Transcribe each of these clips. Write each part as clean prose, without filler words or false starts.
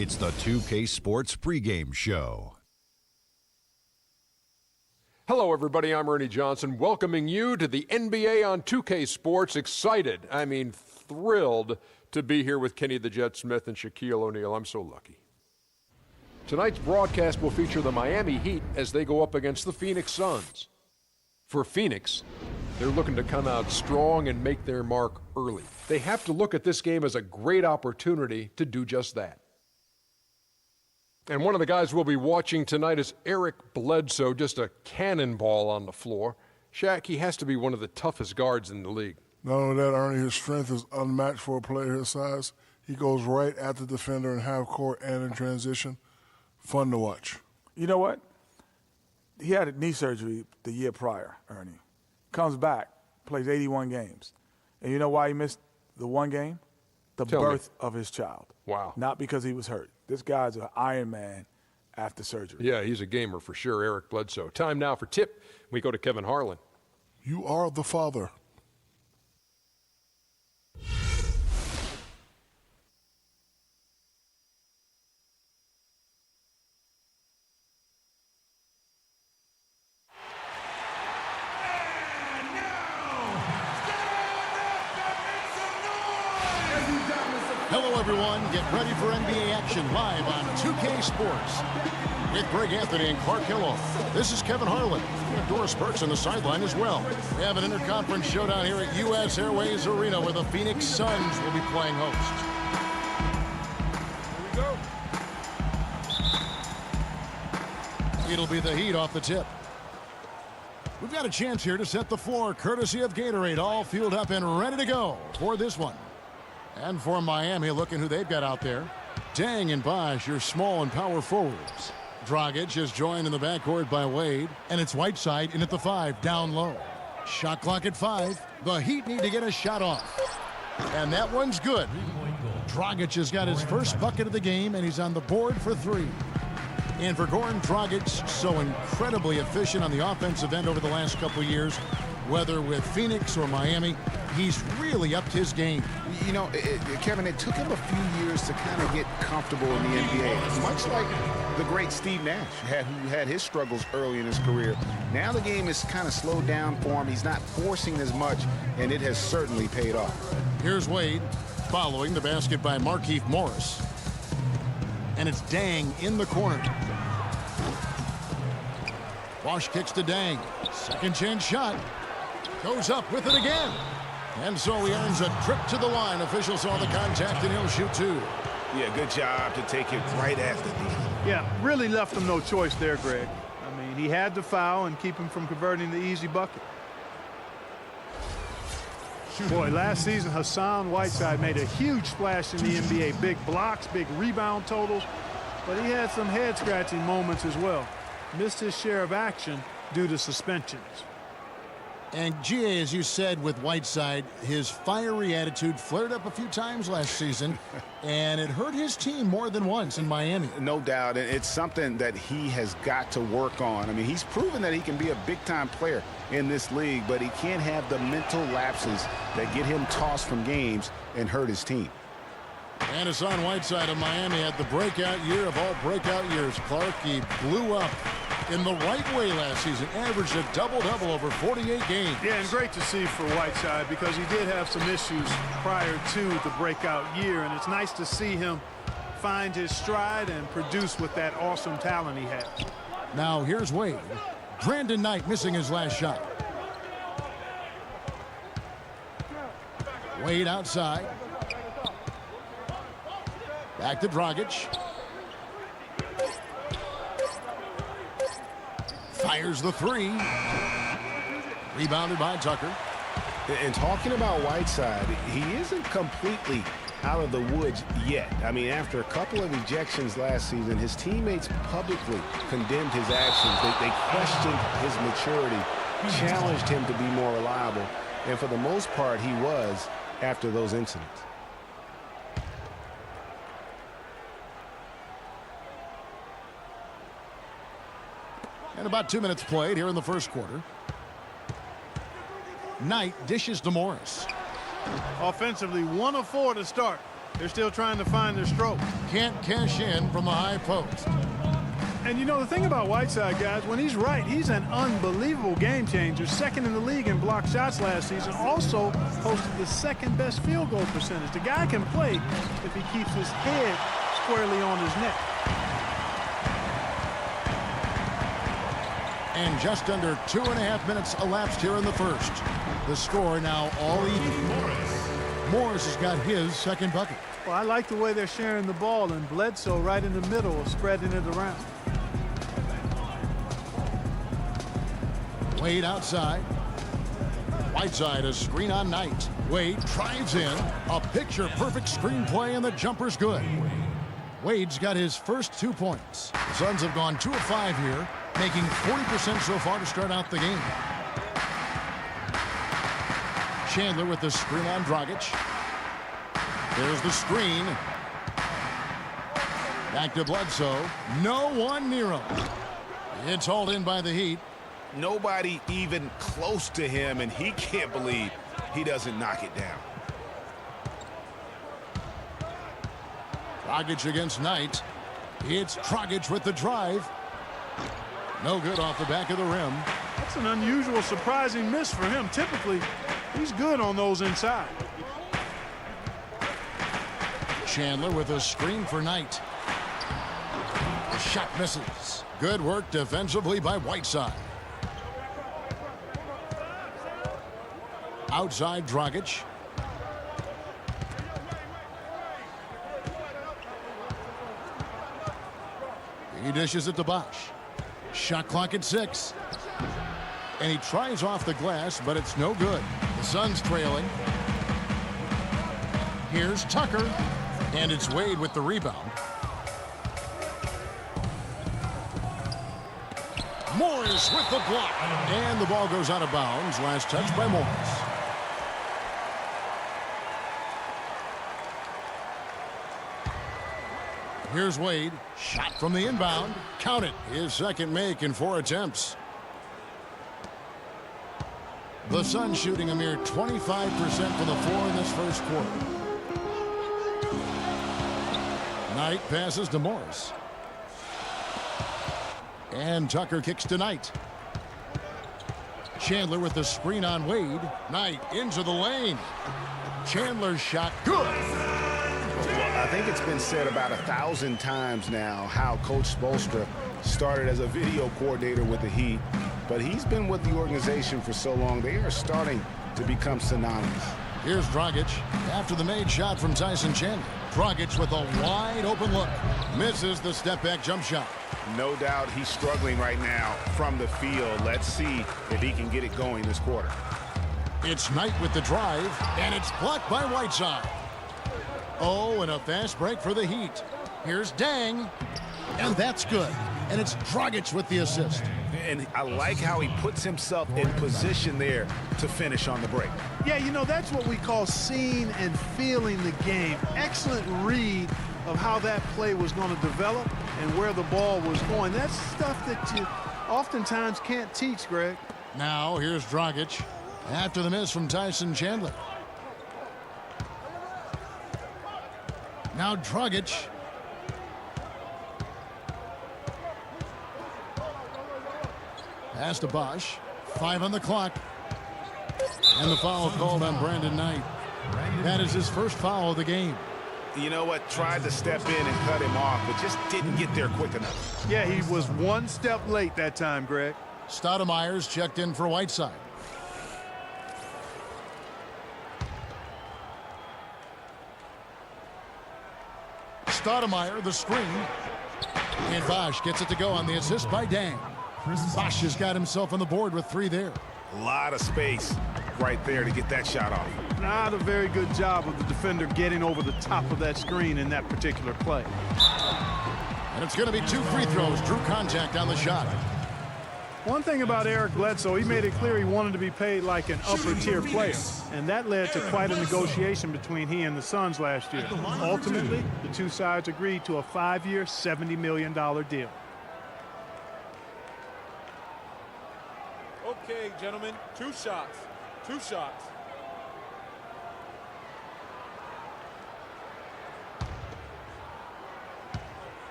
It's the 2K Sports pregame show. Hello, everybody. I'm Ernie Johnson, welcoming you to the NBA on 2K Sports. Excited, thrilled to be here with Kenny the Jet Smith and Shaquille O'Neal. I'm so lucky. Tonight's broadcast will feature the Miami Heat as they go up against the Phoenix Suns. For Phoenix, they're looking to come out strong and make their mark early. They have to look at this game as a great opportunity to do just that. And one of the guys we'll be watching tonight is Eric Bledsoe, just a cannonball on the floor. Shaq, he has to be one of the toughest guards in the league. Not only that, Ernie, his strength is unmatched for a player his size. He goes right at the defender in half court and in transition. Fun to watch. You know what? He had a knee surgery the year prior, Ernie. Comes back, plays 81 games. And you know why he missed the one game? The birth of his child. Wow. Not because he was hurt. This guy's an Iron Man after surgery. Yeah, he's a gamer for sure, Eric Bledsoe. Time now for Tip. We go to Kevin Harlan. You are the father. Hello, everyone. Get ready for NBA action live on 2K Sports. With Greg Anthony and Clark Hillo. This is Kevin Harlan. And Doris Burks on the sideline as well. We have an interconference showdown here at U.S. Airways Arena where the Phoenix Suns will be playing host. Here we go. It'll be the Heat off the tip. We've got a chance here to set the floor courtesy of Gatorade, all fueled up and ready to go for this one. And for Miami, looking who they've got out there. Deng and Bosh, your small and power forwards. Dragic is joined in the backcourt by Wade. And it's Whiteside in at the 5, down low. Shot clock at 5. The Heat need to get a shot off. And that one's good. Dragic has got his first bucket of the game, and he's on the board for 3. And for Goran Dragic, so incredibly efficient on the offensive end over the last couple of years. Whether with Phoenix or Miami, he's really upped his game. You know, Kevin, it took him a few years to kind of get comfortable in the NBA. Much like the great Steve Nash, who had his struggles early in his career. Now the game is kind of slowed down for him. He's not forcing as much, and it has certainly paid off. Here's Wade, following the basket by Markieff Morris. And it's Deng in the corner. Bosh kicks to Deng. Second chance shot. Goes up with it again. And so he earns a trip to the line. Officials saw the contact, and he'll shoot 2. Yeah, good job to take it right after the. Yeah, really left him no choice there, Greg. I mean, he had to foul and keep him from converting the easy bucket. Boy, last season, Hassan Whiteside made a huge splash in the NBA. Big blocks, big rebound totals. But he had some head-scratching moments as well. Missed his share of action due to suspensions. And GA, as you said with Whiteside, his fiery attitude flared up a few times last season, and it hurt his team more than once in Miami. No doubt. It's something that he has got to work on. I mean, he's proven that he can be a big-time player in this league, but he can't have the mental lapses that get him tossed from games and hurt his team. And Hassan Whiteside of Miami had the breakout year of all breakout years. Clark, he blew up in the right way last season, averaged a double-double over 48 games. Yeah, and great to see for Whiteside because he did have some issues prior to the breakout year, and it's nice to see him find his stride and produce with that awesome talent he has. Now here's Wade. Brandon Knight missing his last shot. Wade outside. Back to Dragic. Fires the 3. Rebounded by Tucker. And talking about Whiteside, he isn't completely out of the woods yet. I mean, after a couple of ejections last season, his teammates publicly condemned his actions. They questioned his maturity, challenged him to be more reliable, and for the most part, he was after those incidents. And about 2 minutes played here in the first quarter. Knight dishes to Morris. Offensively, 1 of 4 to start. They're still trying to find their stroke. Can't cash in from the high post. And you know, the thing about Whiteside, guys, when he's right, he's an unbelievable game changer. Second in the league in blocked shots last season. Also posted the second best field goal percentage. The guy can play if he keeps his head squarely on his neck. And just under 2.5 minutes elapsed here in the first. The score now all even. Morris has got his second bucket. Well, I like the way they're sharing the ball, and Bledsoe right in the middle, spreading it around. Wade outside. Whiteside, a screen on Knight. Wade drives in. A picture-perfect screenplay, and the jumper's good. Wade's got his first 2 points. The Suns have gone 2 of 5 here, making 40% so far to start out the game. Chandler with the screen on Dragic. There's the screen. Back to Bledsoe. No one near him. It's hauled in by the Heat. Nobody even close to him, and he can't believe he doesn't knock it down. Dragic against Knight. It's Dragic with the drive. No good off the back of the rim. That's an unusual, surprising miss for him. Typically, he's good on those inside. Chandler with a screen for Knight. The shot misses. Good work defensively by Whiteside. Outside Dragic. He dishes it to Bosh. Shot clock at 6. And he tries off the glass, but it's no good. The Suns trailing. Here's Tucker. And it's Wade with the rebound. Morris with the block. And the ball goes out of bounds. Last touch by Morris. Here's Wade. Shot from the inbound. Count it. His second make in 4 attempts. The Suns shooting a mere 25% from the floor in this first quarter. Knight passes to Morris. And Tucker kicks to Knight. Chandler with the screen on Wade. Knight into the lane. Chandler's shot good. Well, I think it's been said about 1,000 times now how Coach Spoelstra started as a video coordinator with the Heat, but he's been with the organization for so long, they are starting to become synonymous. Here's Dragic after the made shot from Tyson Chandler. Dragic with a wide open look. Misses the step back jump shot. No doubt he's struggling right now from the field. Let's see if he can get it going this quarter. It's Knight with the drive, and it's blocked by Whiteside. Oh, and a fast break for the Heat. Here's Dang, and that's good. And it's Dragic with the assist. And I like how he puts himself in position there to finish on the break. Yeah, you know, that's what we call seeing and feeling the game. Excellent read of how that play was going to develop and where the ball was going. That's stuff that you oftentimes can't teach, Greg. Now here's Dragic after the miss from Tyson Chandler. Now Dragic. Pass to Bosh. 5 on the clock. And the foul called on Brandon Knight. That is his first foul of the game. You know what? Tried to step in and cut him off, but just didn't get there quick enough. Yeah, he was one step late that time, Greg. Stoudemire's checked in for Whiteside. Stoudemire, the screen. And Bosh gets it to go on the assist by Dang. Bosh has got himself on the board with 3 there. A lot of space right there to get that shot off. Not a very good job of the defender getting over the top of that screen in that particular play. And it's going to be 2 free throws. Drew contact on the shot. One thing about Eric Bledsoe, he made it clear he wanted to be paid like an upper-tier player, and that led to quite a negotiation between he and the Suns last year. Ultimately, the two sides agreed to a 5-year, $70 million deal. Okay, gentlemen, 2 shots. 2 shots.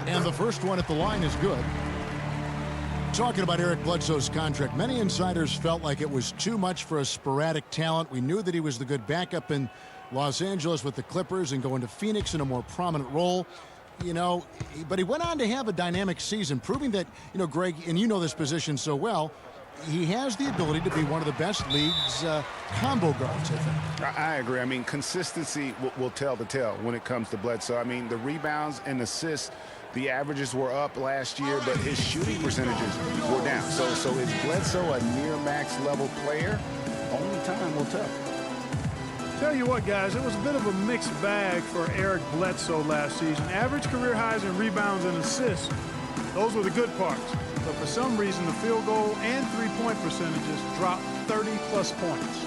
And the first one at the line is good. Talking about Eric Bledsoe's contract, many insiders felt like it was too much for a sporadic talent. We knew that he was the good backup in Los Angeles with the Clippers and going to Phoenix in a more prominent role. You know, but he went on to have a dynamic season, proving that, you know, Greg, and you know this position so well, he has the ability to be one of the best league's combo guards, I think. I agree. I mean, consistency will tell the tale when it comes to Bledsoe. I mean, the rebounds and assists, the averages were up last year, but his shooting percentages were down. So is Bledsoe a near max level player? Only time will tell. Tell you what, guys, it was a bit of a mixed bag for Eric Bledsoe last season. Average career highs in rebounds and assists. Those were the good parts. But for some reason, the field goal and three-point percentages dropped 30-plus points.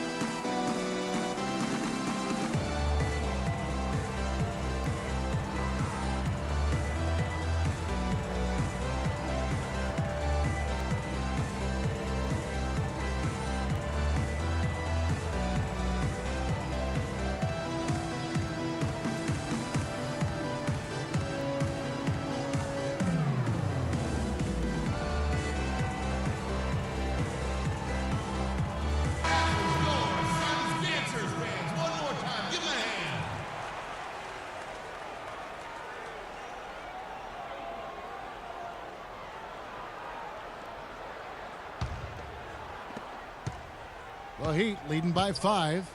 The Heat leading by 5.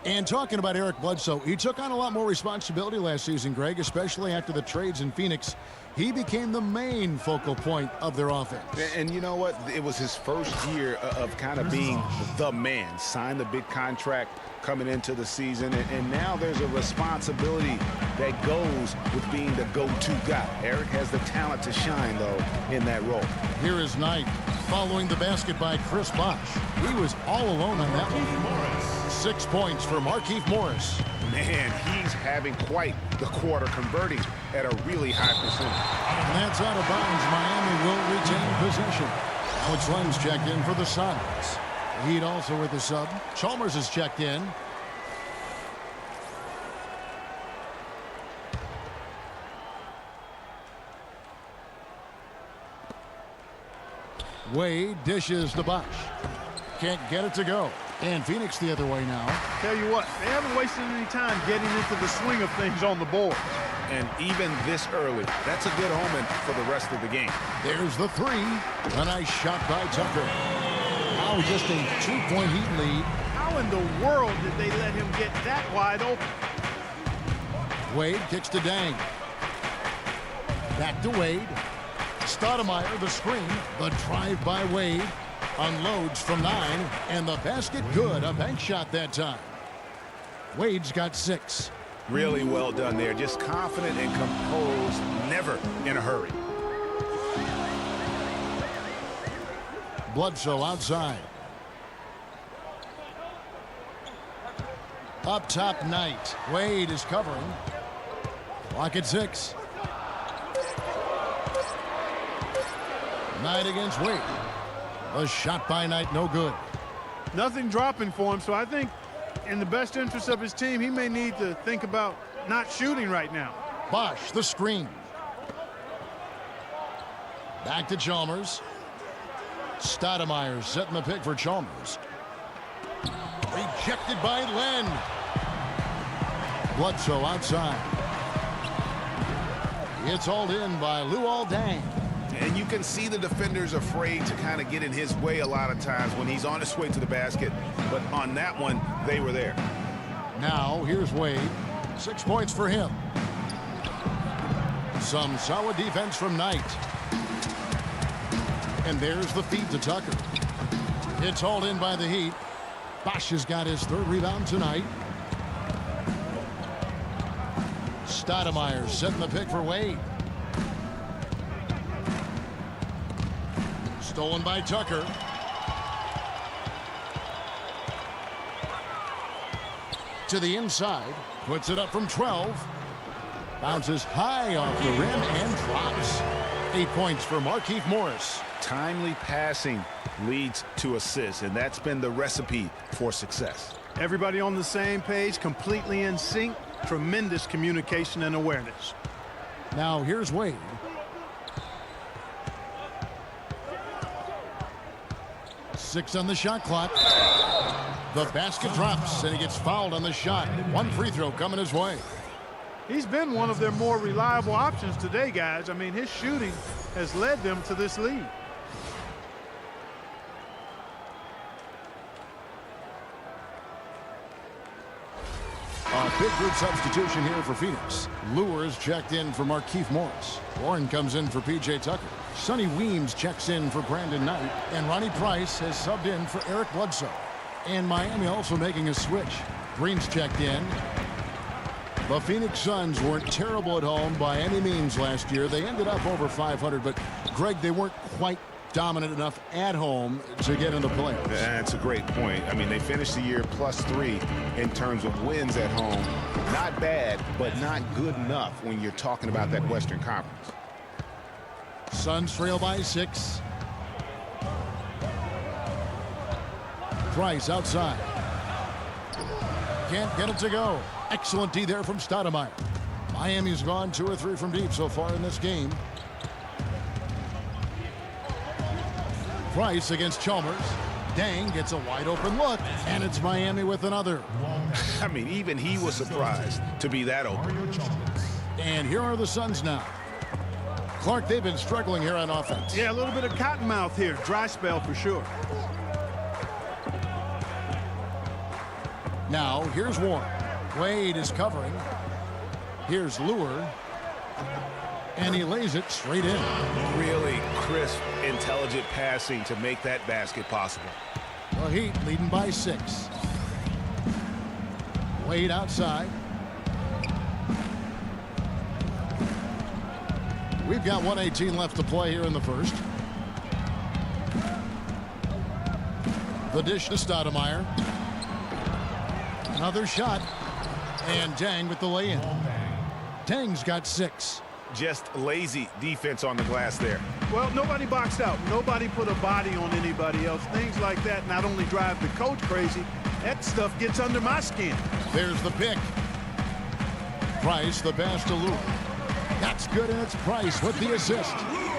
And talking about Eric Bledsoe, he took on a lot more responsibility last season, Greg, especially after the trades in Phoenix. He became the main focal point of their offense. And you know what? It was his first year of kind of being the man. Signed a big contract coming into the season, and now there's a responsibility that goes with being the go-to guy. Eric has the talent to shine, though, in that role. Here is Knight following the basket by Chris Bosh. He was all alone on that one. 6 points for Markieff Morris. Man, he's having quite the quarter, converting at a really high percentage. And that's out of bounds. Miami will retain possession. Alex Len's checked in for the Suns. Heat also with the sub. Chalmers is checked in. Wade dishes to Bosh. Can't get it to go. And Phoenix the other way now. Tell you what, they haven't wasted any time getting into the swing of things on the board. And even this early, that's a good omen for the rest of the game. There's the three. A nice shot by Tucker. Now just a 2-point Heat lead. How in the world did they let him get that wide open? Wade kicks to Dang. Back to Wade. Stoudemire, the screen. The drive by Wade. Unloads from 9. And the basket good. A bank shot that time. Wade's got 6. Really well done there. Just confident and composed. Never in a hurry. Bledsoe outside. Up top, Knight. Wade is covering. Clock at 6. Knight against Wade. A shot by Knight, no good. Nothing dropping for him, so I think in the best interest of his team, he may need to think about not shooting right now. Bosh, the screen. Back to Chalmers. Stoudemire setting the pick for Chalmers. Rejected by Len. Bledsoe outside. It's hauled in by Luol Deng. And you can see the defenders afraid to kind of get in his way a lot of times when he's on his way to the basket. But on that one, they were there. Now, here's Wade. 6 points for him. Some solid defense from Knight. And there's the feed to Tucker. It's hauled in by the Heat. Bosh has got his 3rd rebound tonight. Stoudemire setting the pick for Wade. Stolen by Tucker. To the inside. Puts it up from 12. Bounces high off the rim and drops. 8 points for Markieff Morris. Timely passing leads to assists, and that's been the recipe for success. Everybody on the same page, completely in sync. Tremendous communication and awareness. Now here's Wade. Six on the shot clock. The basket drops, and he gets fouled on the shot. One free throw coming his way. He's been one of their more reliable options today, guys. I mean, his shooting has led them to this lead. A big group substitution here for Phoenix. Lures checked in for Markieff Morris. Warren comes in for P.J. Tucker. Sonny Weems checks in for Brandon Knight. And Ronnie Price has subbed in for Eric Bledsoe. And Miami also making a switch. Green's checked in. The Phoenix Suns weren't terrible at home by any means last year. They ended up over 500, but Greg, they weren't quite dominant enough at home to get in the playoffs. That's a great point. I mean, they finished the year +3 in terms of wins at home. Not bad, but not good enough when you're talking about that Western Conference. Suns trail by 6. Price outside. Can't get it to go. Excellent D there from Stoudemire. Miami's gone 2 or 3 from deep so far in this game. Price against Chalmers. Dang gets a wide open look, and it's Miami with another. I mean, even he was surprised to be that open. And here are the Suns now. Clark, they've been struggling here on offense. Yeah, a little bit of cottonmouth here. Dry spell for sure. Now, here's Warren. Wade is covering. Here's Lure. And he lays it straight in. Really crisp, intelligent passing to make that basket possible. The Heat leading by 6. Wade outside. We've got 1:18 left to play here in the first. The dish to Stoudemire. Another shot. And Dang with the lay-in. Dang's got 6. Just lazy defense on the glass there. Well, nobody boxed out. Nobody put a body on anybody else. Things like that not only drive the coach crazy, that stuff gets under my skin. There's the pick. Price, the pass to Lure. That's good, and it's Price with the assist.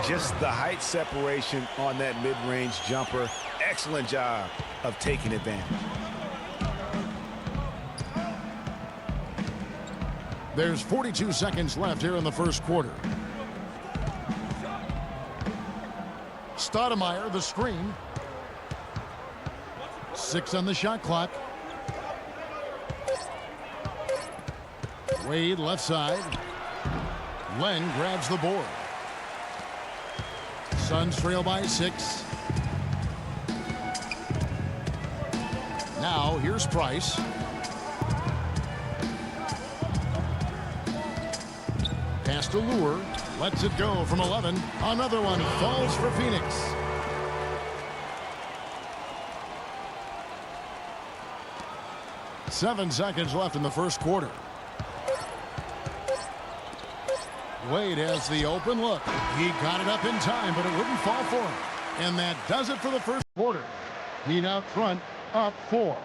Just the height separation on that mid-range jumper. Excellent job of taking advantage. There's 42 seconds left here in the first quarter. Stoudemire, the screen. 6 on the shot clock. Wade left side. Len grabs the board. Suns trail by 6. Now here's Price. Pass to Lure. Lets it go from 11. Another one falls for Phoenix. Seven seconds left in the first quarter. Wade has the open look. He got it up in time, but it wouldn't fall for him. And that does it for the first quarter. Heat out front, up 4.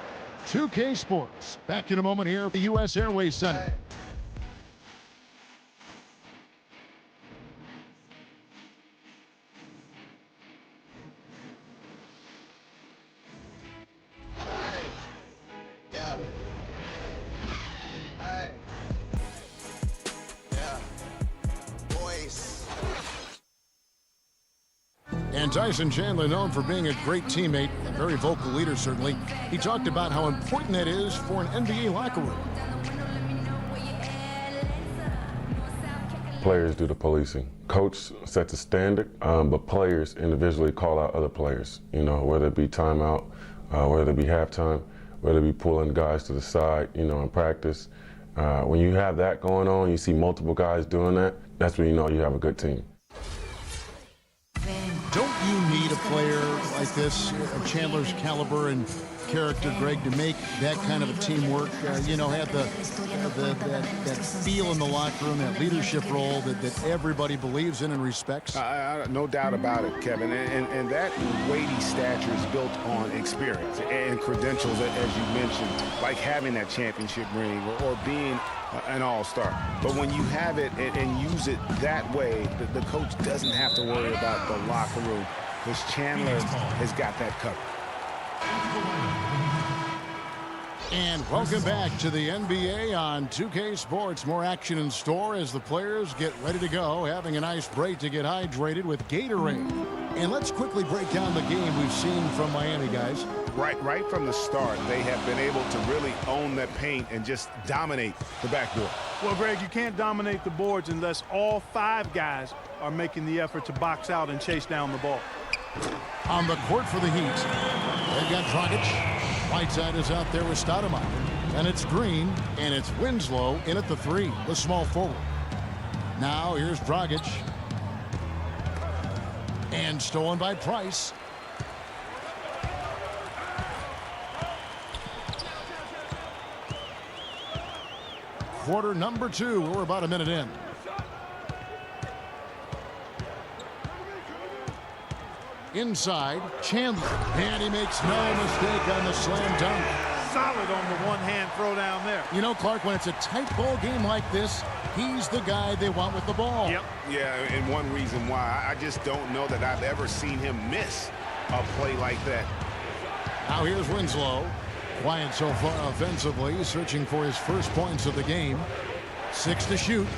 2K Sports. Back in a moment here at the U.S. Airways Center. And Tyson Chandler, known for being a great teammate, a very vocal leader certainly, he talked about how important that is for an NBA locker room. Players do the policing. Coach sets a standard, but players individually call out other players. You know, whether it be timeout, whether it be halftime, whether it be pulling guys to the side, you know, in practice. When you have that going on, you see multiple guys doing that, that's when you know you have a good team. Don't you need a player like this, of Chandler's caliber and character, Greg, to make that kind of a teamwork, you know, have that feel in the locker room, that leadership role that everybody believes in and respects? No doubt about it, Kevin. And that weighty stature is built on experience and credentials, as you mentioned, like having that championship ring or being an all-star. But when you have it and use it that way, the coach doesn't have to worry about the locker room, because Chandler has got that covered. And welcome back to the NBA on 2K Sports. More action in store as the players get ready to go, having a nice break to get hydrated with Gatorade. And let's quickly break down the game we've seen from Miami, guys. Right from the start, they have been able to really own that paint and just dominate the backboard. Well, Greg, you can't dominate the boards unless all 5 guys are making the effort to box out and chase down the ball. On the court for the Heat, they've got Dragic. Whiteside is out there with Stoudemire. And it's Green, and it's Winslow in at the 3, the small forward. Now here's Dragic. And stolen by Price. Quarter number 2. We're about a minute in. Inside, Chandler. And he makes no mistake on the slam dunk. Solid on the one-hand throw down there. You know, Clark, when it's a tight ball game like this, he's the guy they want with the ball. Yep. Yeah, and one reason why, I just don't know that I've ever seen him miss a play like that. Now here's Winslow. Quiet so far offensively, searching for his first points of the game. 6 to shoot.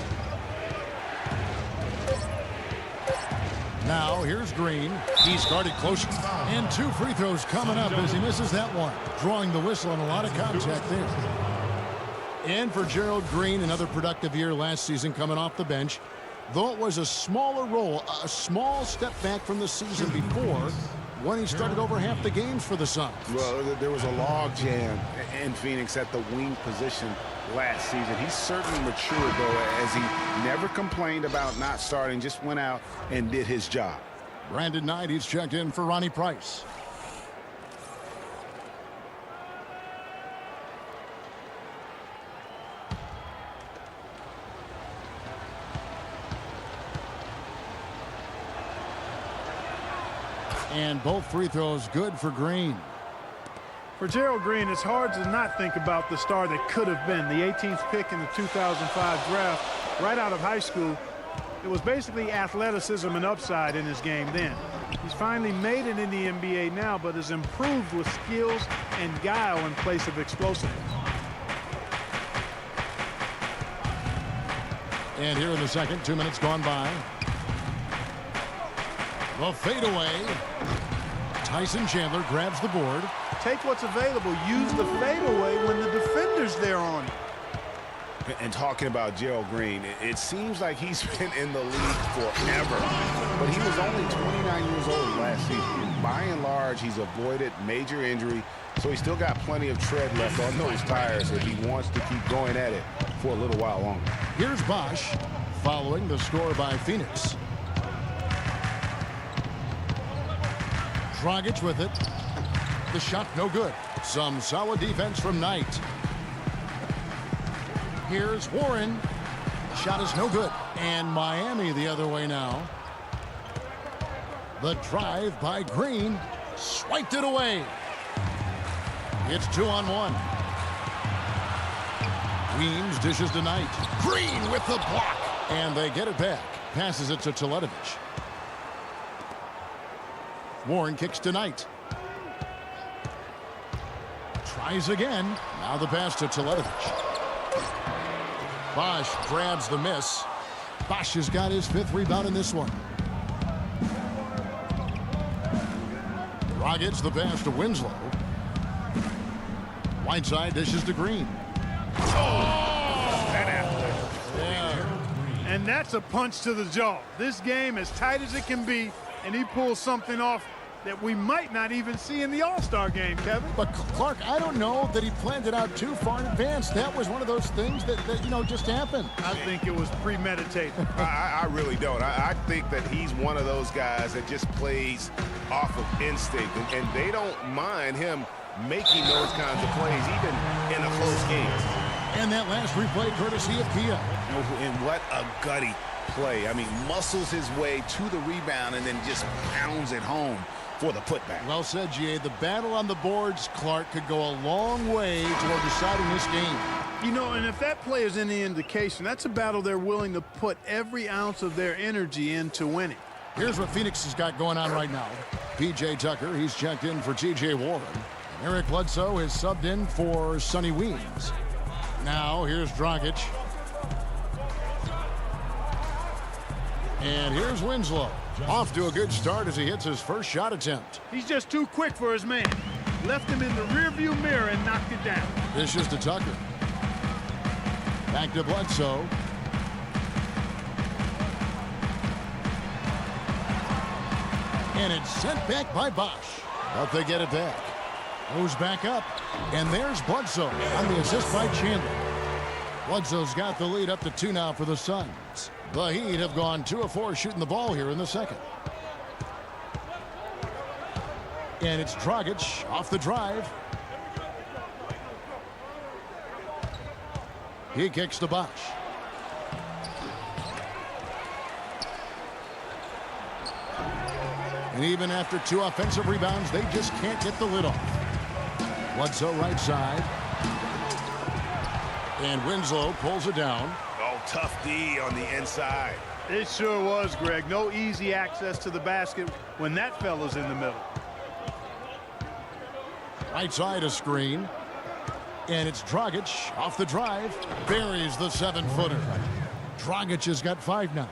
Now here's Green. He's guarded close. And 2 free throws coming up as he misses that one. Drawing the whistle and a lot of contact there. And for Gerald Green, another productive year last season coming off the bench. Though it was a smaller role, a small step back from the season before, when he started over half the games for the Suns. Well, there was a log jam in Phoenix at the wing position last season. He's certainly matured, though, as he never complained about not starting, just went out and did his job. Brandon Knight, he's checked in for Ronnie Price. And both free throws good for Green. For Gerald Green, it's hard to not think about the star that could have been. The 18th pick in the 2005 draft, right out of high school. It was basically athleticism and upside in his game then. He's finally made it in the NBA now, but has improved with skills and guile in place of explosiveness. And here in the second, 2 minutes gone by. The fadeaway. Tyson Chandler grabs the board. Take what's available. Use the fadeaway when the defender's there on it. And talking about Gerald Green, it seems like he's been in the league forever. But he was only 29 years old last season. By and large, he's avoided major injury, so he's still got plenty of tread left on those tires if he wants to keep going at it for a little while longer. Here's Bosch following the score by Phoenix. Dragic with it. The shot no good. Some solid defense from Knight. Here's Warren. Shot is no good. And Miami the other way now. The drive by Green. Swiped it away. It's 2-on-1. Weems dishes to Knight. Green with the block. And they get it back. Passes it to Teletovic. Warren kicks to Knight. Tries again. Now the pass to Teletovic. Bosch grabs the miss. Bosch has got his 5th rebound in this one. Dragic the pass to Winslow. Whiteside dishes to Green. And that's a punch to the jaw. This game as tight as it can be, and he pulls something off that we might not even see in the All-Star game, Kevin. But Clark, I don't know that he planned it out too far in advance. That was one of those things that just happened. I think it was premeditated. I really don't. I think that he's one of those guys that just plays off of instinct, and they don't mind him making those kinds of plays, even in a close game. And that last replay courtesy of Kia. And what a gutty play. I mean, muscles his way to the rebound and then just pounds it home for the putback. Well said, G.A. The battle on the boards, Clark, could go a long way toward deciding this game. You know, and if that play is any indication, that's a battle they're willing to put every ounce of their energy into winning. Here's what Phoenix has got going on right now. P.J. Tucker, he's checked in for T.J. Warren. Eric Bledsoe is subbed in for Sonny Weems. Now, here's Dragic. And here's Winslow. Off to a good start as he hits his first shot attempt. He's just too quick for his man. Left him in the rearview mirror and knocked it down. Dishes to Tucker. Back to Bledsoe. And it's sent back by Bosh. But they get it back. Moves back up. And there's Bledsoe on the assist by Chandler. Bledsoe's got the lead up to 2 now for the Suns. The Heat have gone 2 of 4 shooting the ball here in the second. And it's Dragic off the drive. He kicks to Bosh. And even after 2 offensive rebounds, they just can't get the lid off. Bledsoe right side. And Winslow pulls it down. Oh, tough D on the inside. It sure was, Greg. No easy access to the basket when that fella's in the middle. Right side a screen. And it's Dragic off the drive. Buries the 7-footer. Dragic has got 5 now.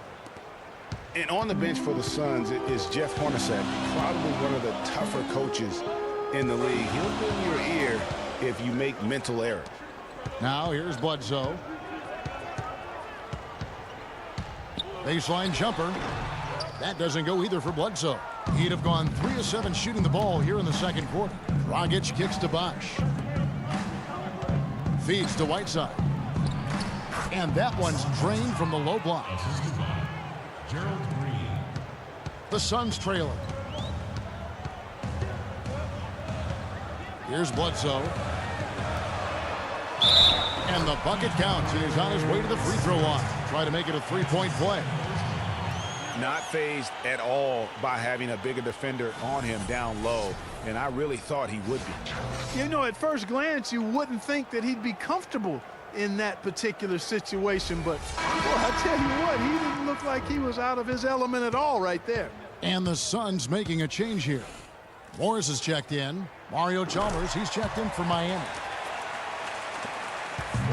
And on the bench for the Suns is Jeff Hornacek, probably one of the tougher coaches in the league. He'll be in your ear if you make mental errors. Now here's Bledsoe. Baseline jumper. That doesn't go either for Bledsoe. He'd have gone 3 of 7 shooting the ball here in the second quarter. Dragic kicks to Bosh. Feeds to Whiteside. And that one's drained from the low block. The Suns trailing. Here's Bledsoe. And the bucket counts, and he's on his way to the free throw line. Try to make it a 3-point play. Not fazed at all by having a bigger defender on him down low, and I really thought he would be. You know, at first glance, you wouldn't think that he'd be comfortable in that particular situation, but boy, I tell you what, he didn't look like he was out of his element at all right there. And the Suns making a change here. Morris is checked in. Mario Chalmers, he's checked in for Miami.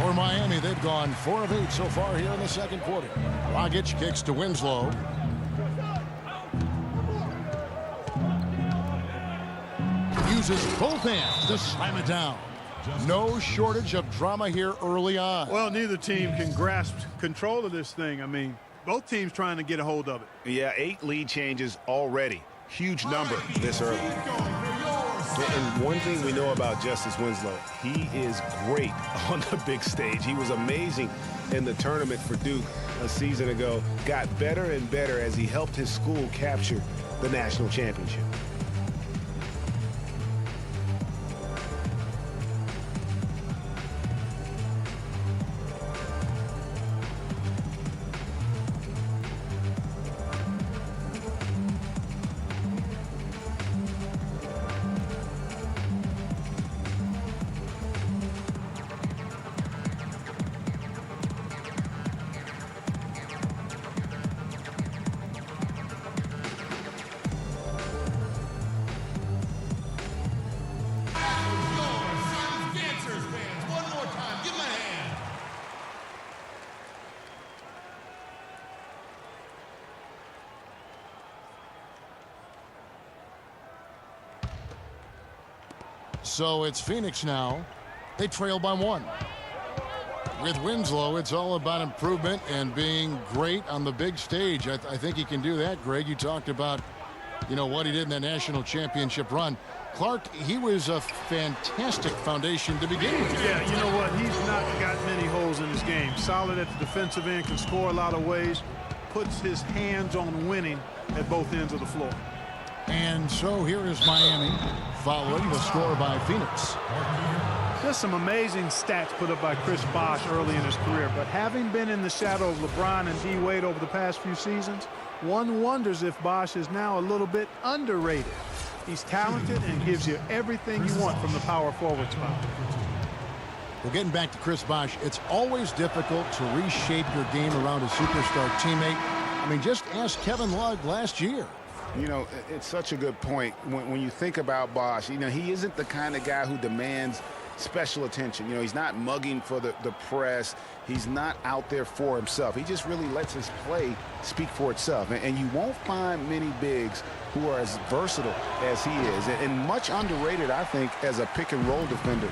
For Miami, they've gone 4 of 8 so far here in the second quarter. Dragic kicks to Winslow. Uses both hands to slam it down. No shortage of drama here early on. Well, neither team can grasp control of this thing. I mean, both teams trying to get a hold of it. Yeah, 8 lead changes already. Huge number this early. And one thing we know about Justice Winslow, he is great on the big stage. He was amazing in the tournament for Duke a season ago. Got better and better as he helped his school capture the national championship. So it's Phoenix now. They trail by 1. With Winslow, it's all about improvement and being great on the big stage. I think he can do that, Greg. You talked about, you know, what he did in that national championship run. Clark, he was a fantastic foundation to begin with. Yeah, you know what? He's not got many holes in his game. Solid at the defensive end, can score a lot of ways, puts his hands on winning at both ends of the floor. And so here is Miami following the score by Phoenix. Just some amazing stats put up by Chris Bosh early in his career, but having been in the shadow of LeBron and D. Wade over the past few seasons, one wonders if Bosh is now a little bit underrated. He's talented and gives you everything you want from the power forward spot. Well, getting back to Chris Bosh, it's always difficult to reshape your game around a superstar teammate. I mean, just ask Kevin Love last year. You know, it's such a good point. When you think about Bosh, you know, he isn't the kind of guy who demands special attention. You know, he's not mugging for the press. He's not out there for himself. He just really lets his play speak for itself. And you won't find many bigs who are as versatile as he is. And much underrated, I think, as a pick-and-roll defender.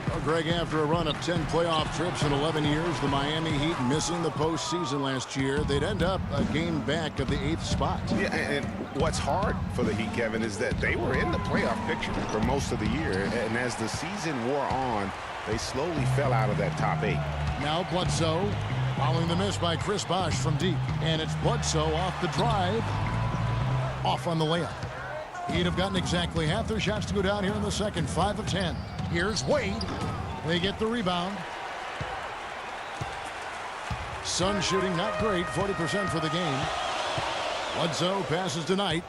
Well, Greg, after a run of 10 playoff trips in 11 years, the Miami Heat missing the postseason last year, they'd end up a game back of the 8th spot. Yeah, and what's hard for the Heat, Kevin, is that they were in the playoff picture for most of the year. And as the season wore on, they slowly fell out of that top 8. Now Bledsoe following the miss by Chris Bosh from deep. And it's Bledsoe off the drive. Off on the layup. He'd have gotten exactly half their shots to go down here in the second, 5 of 10. Here's Wade. They get the rebound. Sun shooting not great, 40% for the game. Bledsoe passes to Knight.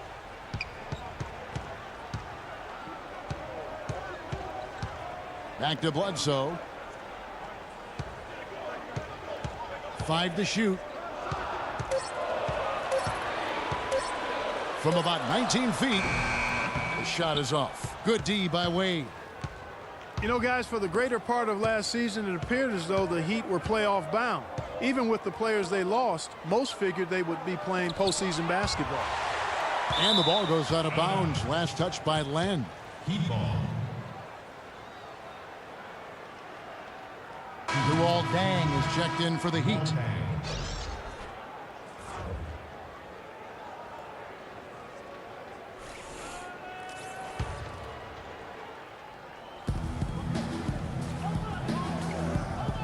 Back to Bledsoe. 5 to shoot. From about 19 feet, the shot is off. Good D by Wade. You know, guys, for the greater part of last season, it appeared as though the Heat were playoff bound. Even with the players they lost, most figured they would be playing postseason basketball. And the ball goes out of bounds. Last touch by Len. Heat ball. Luol Deng is checked in for the Heat.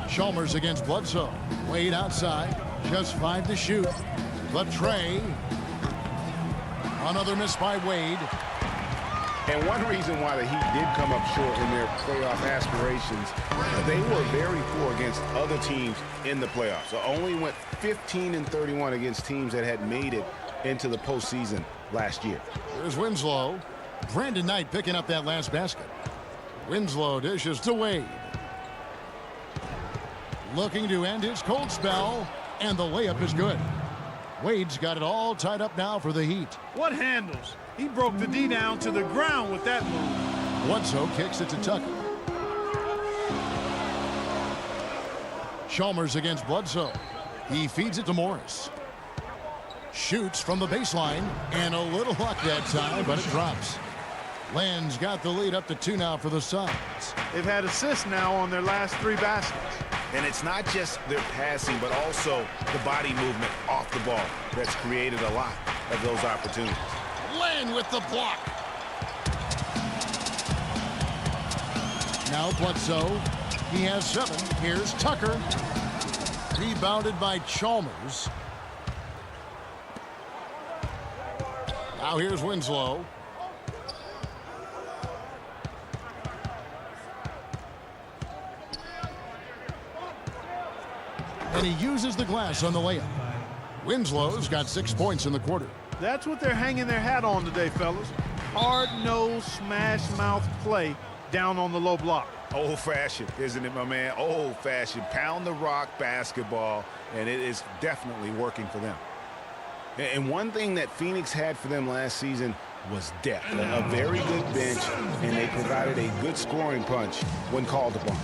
Chalmers against Bledsoe. Wade outside. Just 5 to shoot. But Trey. Another miss by Wade. And one reason why the Heat did come up short in their playoff aspirations, they were very poor against other teams in the playoffs. So only went 15-31 against teams that had made it into the postseason last year. Here's Winslow. Brandon Knight picking up that last basket. Winslow dishes to Wade. Looking to end his cold spell, and the layup is good. Wade's got it all tied up now for the Heat. What handles? He broke the D down to the ground with that move. Bledsoe kicks it to Tucker. Chalmers against Bledsoe. He feeds it to Morris. Shoots from the baseline, and a little luck that time, but it drops. Len's got the lead up to 2 now for the Suns. They've had assists now on their last 3 baskets. And it's not just their passing, but also the body movement off the ball that's created a lot of those opportunities. Len with the block. Now Bledsoe. He has 7. Here's Tucker. Rebounded by Chalmers. Now here's Winslow. And he uses the glass on the layup. Winslow's got 6 points in the quarter. That's what they're hanging their hat on today, fellas. Hard-nosed, smash-mouth play down on the low block. Old-fashioned, isn't it, my man? Old-fashioned. Pound the rock basketball, and it is definitely working for them. And one thing that Phoenix had for them last season was depth. A very good bench, and they provided a good scoring punch when called upon.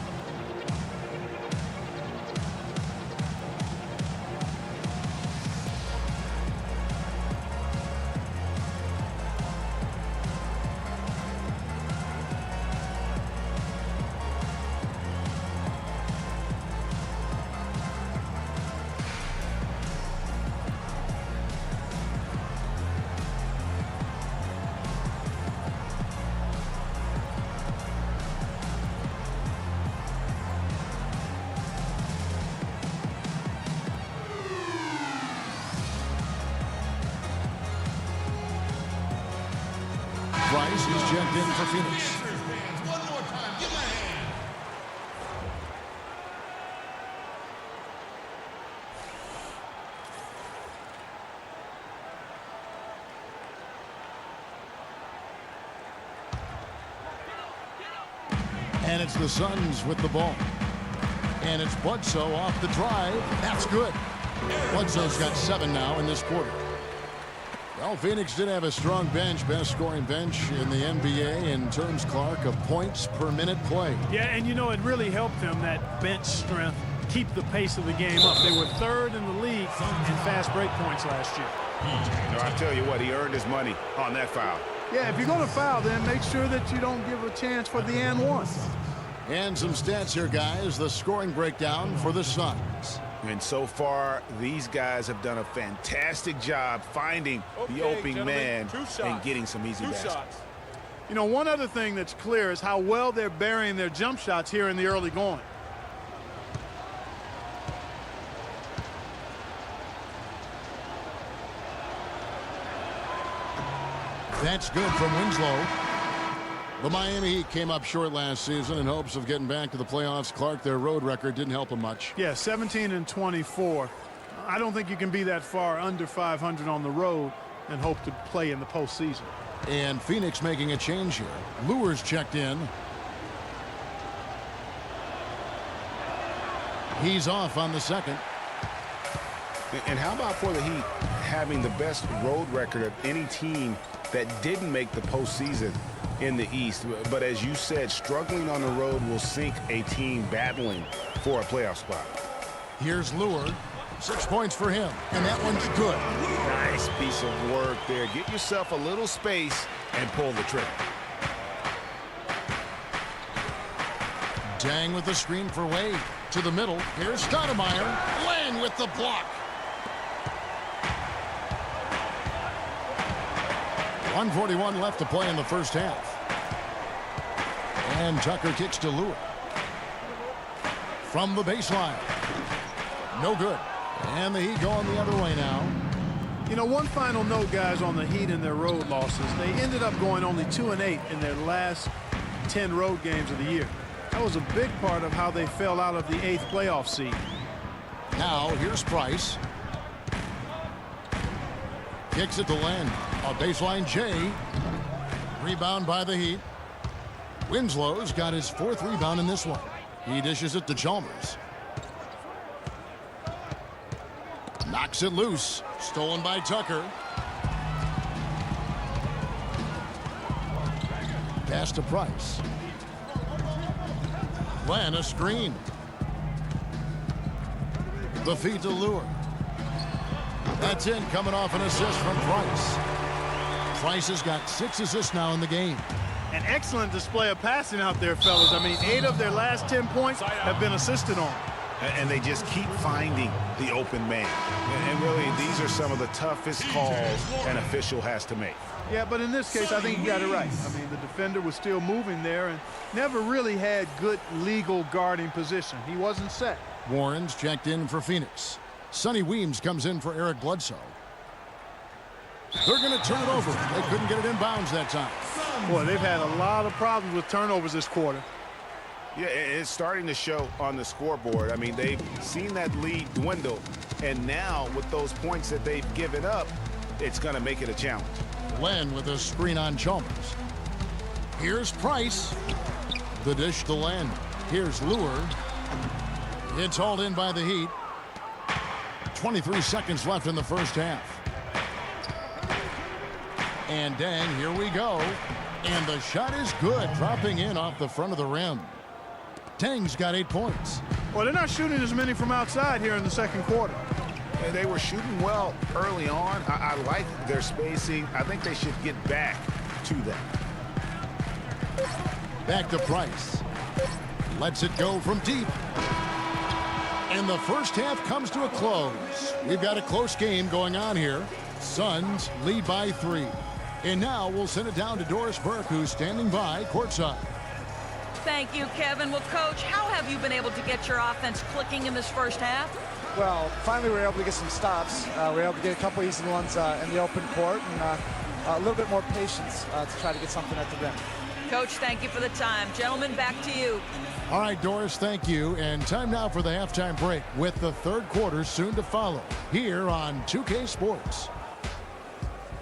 Bryce is checked in for Phoenix. And it's the Suns with the ball. And it's Bledsoe off the drive. That's good. Bledsoe's got 7 now in this quarter. Well, Phoenix did have a strong bench, best scoring bench in the NBA in terms, Clark, of points per minute play. Yeah, and you know, it really helped them, that bench strength, keep the pace of the game up. They were 3rd in the league in fast break points last year. You know, I tell you what, he earned his money on that foul. Yeah, if you're going to foul, then make sure that you don't give a chance for the and one. And some stats here, guys. The scoring breakdown for the Suns. And so far, these guys have done a fantastic job finding the opening man and getting some easy baskets. You know, one other thing that's clear is how well they're burying their jump shots here in the early going. That's good from Winslow. The Miami Heat came up short last season in hopes of getting back to the playoffs. Clark, their road record didn't help them much. Yeah, 17-24. I don't think you can be that far under 500 on the road and hope to play in the postseason. And Phoenix making a change here. Lewis checked in. He's off on the second. And how about for the Heat having the best road record of any team that didn't make the postseason in the East? But as you said, struggling on the road will sink a team battling for a playoff spot. Here's Lure. 6 points for him, and that one's good. Nice piece of work there. Get yourself a little space and pull the trigger. Dang with the screen for Wade. To the middle. Here's Stoudemire. Lang with the block. 1:41 left to play in the first half. And Tucker kicks to Lure. From the baseline. No good. And the Heat going the other way now. You know, one final note, guys, on the Heat and their road losses. They ended up going only 2-8 in their last 10 road games of the year. That was a big part of how they fell out of the 8th playoff seed. Now, here's Price. Kicks it to Len. A baseline J. Rebound by the Heat. Winslow's got his 4th rebound in this one. He dishes it to Chalmers. Knocks it loose. Stolen by Tucker. Pass to Price. Len, a screen. The feed to Lure. That's in, coming off an assist from Price. Price has got 6 assists now in the game. An excellent display of passing out there, fellas. I mean, 8 of their last 10 points have been assisted on. And they just keep finding the open man. And really, these are some of the toughest calls an official has to make. Yeah, but in this case, I think you got it right. I mean, the defender was still moving there and never really had good legal guarding position. He wasn't set. Warren's checked in for Phoenix. Sonny Weems comes in for Eric Bledsoe. They're going to turn it over. They couldn't get it in bounds that time. Boy, they've had a lot of problems with turnovers this quarter. Yeah, it's starting to show on the scoreboard. I mean, they've seen that lead dwindle, and now with those points that they've given up, it's going to make it a challenge. Len with a screen on Chalmers. Here's Price. The dish to Len. Here's Lure. It's hauled in by the Heat. 23 seconds left in the first half. And dang, here we go. And the shot is good, dropping in off the front of the rim. Tang's got 8 points. Well, they're not shooting as many from outside here in the second quarter. And they were shooting well early on. I like their spacing. I think they should get back to that. Back to Price. Lets it go from deep. And the first half comes to a close. We've got a close game going on here. Suns lead by 3. And now we'll send it down to Doris Burke, who's standing by courtside. Thank you, Kevin. Well, Coach, how have you been able to get your offense clicking in this first half? Well, finally we were able to get some stops. We were able to get a couple easy ones in the open court and a little bit more patience to try to get something at the rim. Coach, thank you for the time. Gentlemen, back to you. All right, Doris, thank you. And time now for the halftime break with the third quarter soon to follow here on 2K Sports.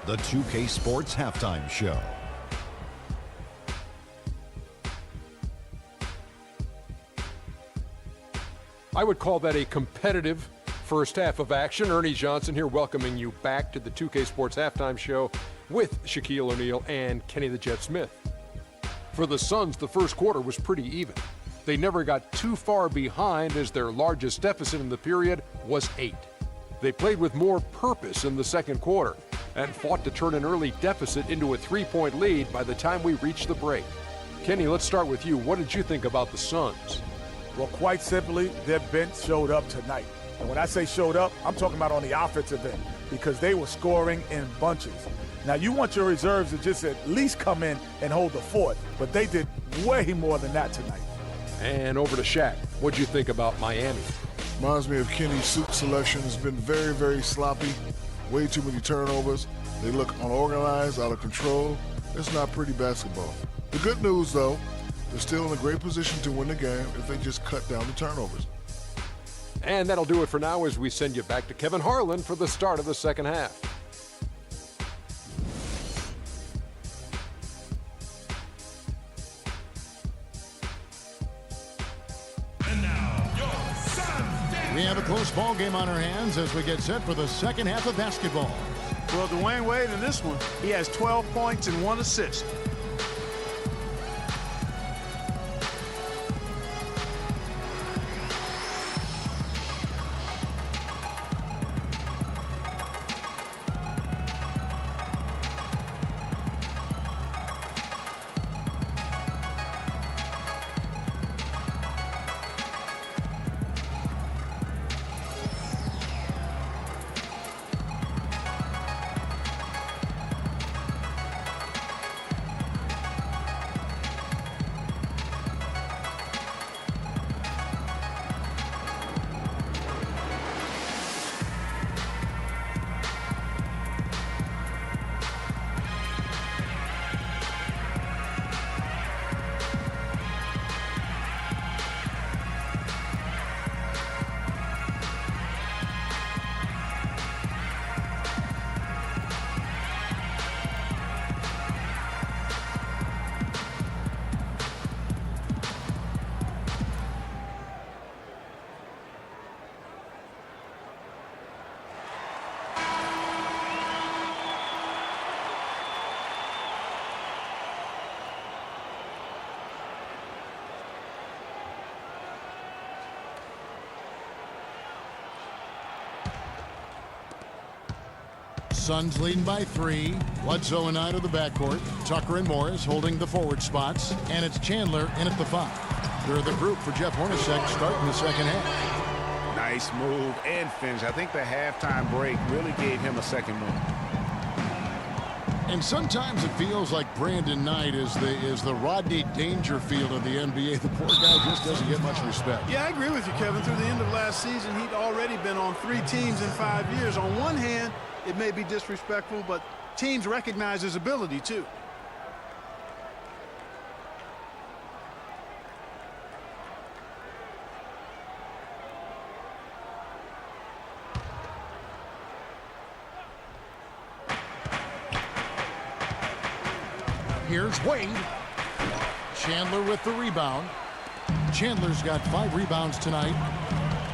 The 2K Sports Halftime Show. I would call that a competitive first half of action. Ernie Johnson here welcoming you back to the 2K Sports Halftime Show with Shaquille O'Neal and Kenny the Jet Smith. For the Suns, the first quarter was pretty even. They never got too far behind as their largest deficit in the period was 8. They played with more purpose in the second quarter and fought to turn an early deficit into a 3-point lead by the time we reached the break. Kenny, let's start with you. What did you think about the Suns? Well, quite simply, their bench showed up tonight. And when I say showed up, I'm talking about on the offensive end because they were scoring in bunches. Now, you want your reserves to just at least come in and hold the fort, but they did way more than that tonight. And over to Shaq. What'd you think about Miami? Reminds me of Kenny's suit selection. Has been very, very sloppy. Way too many turnovers. They look unorganized, out of control. It's not pretty basketball. The good news, though, they're still in a great position to win the game if they just cut down the turnovers. And that'll do it for now as we send you back to Kevin Harlan for the start of the second half. We have a close ball game on our hands as we get set for the second half of basketball. Well, Dwayne Wade in this one, he has 12 points and 1 assist. Suns leading by 3. Bledsoe and out of the backcourt. Tucker and Morris holding the forward spots. And it's Chandler in at the 5. They're the group for Jeff Hornacek starting the second half. Nice move and finish. I think the halftime break really gave him a second win. And sometimes it feels like Brandon Knight is the Rodney Dangerfield of the NBA. The poor guy just doesn't get much respect. Yeah, I agree with you, Kevin. Through the end of last season, he'd already been on 3 teams in 5 years. On one hand, it may be disrespectful, but teams recognize his ability, too. Here's Wade. Chandler with the rebound. Chandler's got 5 rebounds tonight.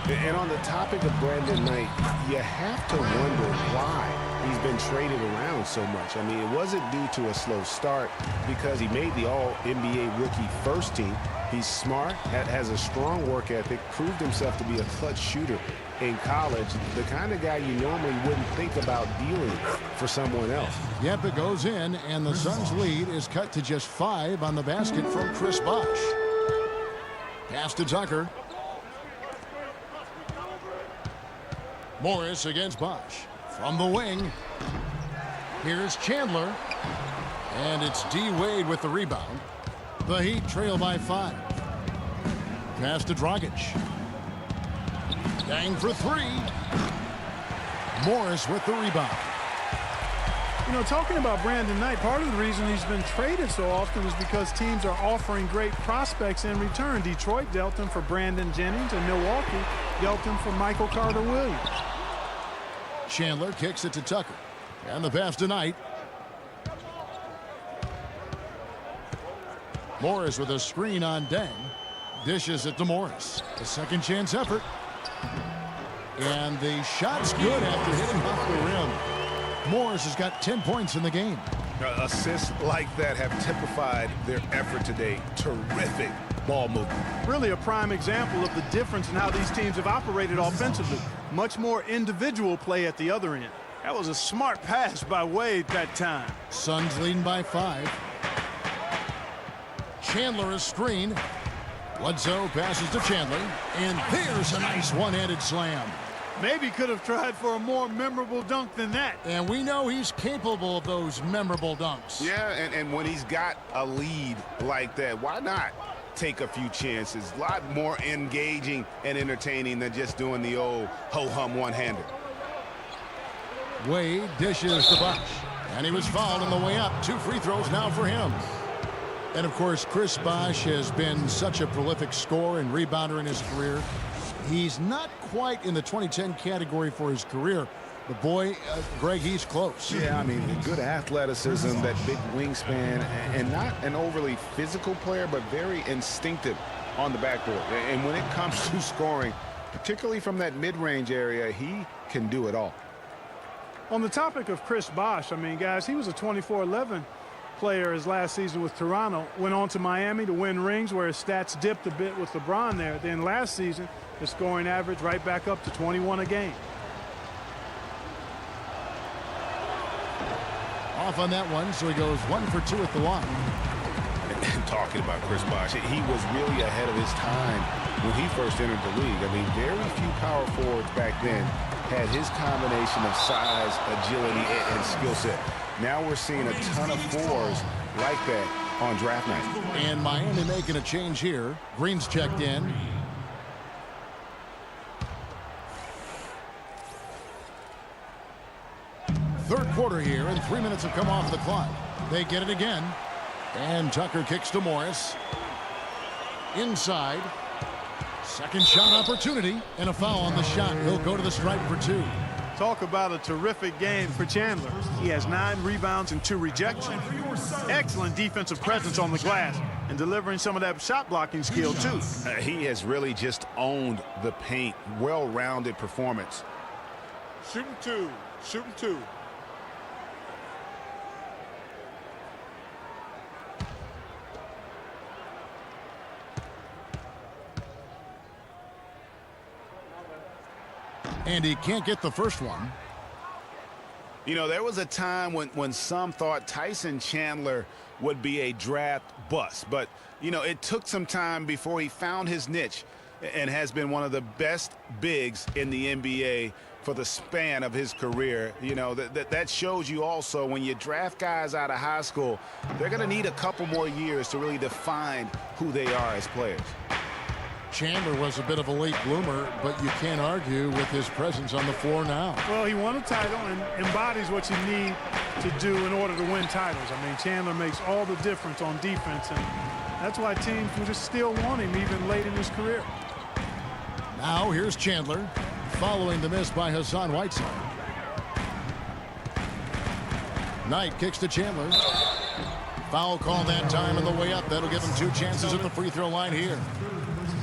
And on the topic of Brandon Knight, you have to wonder why he's been traded around so much. I mean, it wasn't due to a slow start because he made the All-NBA rookie first team. He's smart, has a strong work ethic, proved himself to be a clutch shooter in college, the kind of guy you normally wouldn't think about dealing for someone else. Yep, it goes in, and the Suns' lead is cut to just 5 on the basket from Chris Bosh. Pass to Tucker. Morris against Bosh. From the wing, here's Chandler. And it's D. Wade with the rebound. The Heat trail by 5. Pass to Dragic. Dang for 3. Morris with the rebound. You know, talking about Brandon Knight, part of the reason he's been traded so often is because teams are offering great prospects in return. Detroit dealt him for Brandon Jennings, and Milwaukee dealt him for Michael Carter-Williams. Chandler kicks it to Tucker. And the pass to Knight. Morris with a screen on Deng. dishes it to Morris. A second chance effort. And the shot's good after hitting off the rim. Morris has got 10 points in the game. Assists like that have typified their effort today. Terrific ball movement. Really a prime example of the difference in how these teams have operated offensively. Much more individual play at the other end. That was a smart pass by Wade that time. Suns leading by 5. Chandler is screen. Bledsoe passes to Chandler. And there's a nice one-handed slam. Maybe could have tried for a more memorable dunk than that. And we know he's capable of those memorable dunks. Yeah, and when he's got a lead like that, why not take a few chances? A lot more engaging and entertaining than just doing the old ho-hum one-hander. Wade dishes to Bosh. And he was fouled on the way up. 2 free throws now for him. And, of course, Chris Bosh has been such a prolific scorer and rebounder in his career. He's not quite in the 2010 category for his career. But, boy, Greg, he's close. Yeah, I mean, good athleticism, that big wingspan, and not an overly physical player, but very instinctive on the backboard. And when it comes to scoring, particularly from that mid-range area, he can do it all. On the topic of Chris Bosh, I mean, guys, he was a 24-11 player his last season with Toronto. Went on to Miami to win rings where his stats dipped a bit with LeBron there. Then last season, the scoring average right back up to 21 a game. Off on that one, so he goes 1 for 2 at the line. Talking about Chris Bosh, he was really ahead of his time when he first entered the league. I mean, very few power forwards back then had his combination of size, agility, and skill set. Now we're seeing a ton of fours like that on draft night. And Miami making a change here. Green's checked in. Third quarter here, and 3 minutes have come off the clock. They get it again. And Tucker kicks to Morris. Inside. Second shot opportunity, and a foul on the shot. He'll go to the stripe for 2. Talk about a terrific game for Chandler. He has 9 rebounds and 2 rejections. Excellent defensive presence on the glass and delivering some of that shot blocking skill too. He has really just owned the paint. Well-rounded performance. Shooting 2. Shooting 2. And he can't get the first one. You know, there was a time when some thought Tyson Chandler would be a draft bust. But, you know, it took some time before he found his niche and has been one of the best bigs in the NBA for the span of his career. You know, that shows you also when you draft guys out of high school, they're going to need a couple more years to really define who they are as players. Chandler was a bit of a late bloomer, but you can't argue with his presence on the floor now. Well, he won a title and embodies what you need to do in order to win titles. I mean, Chandler makes all the difference on defense, and that's why teams will just still want him even late in his career. Now here's Chandler, following the miss by Hassan Whiteside. Knight kicks to Chandler. Foul call that time on the way up. That'll give him 2 chances at the free throw line here.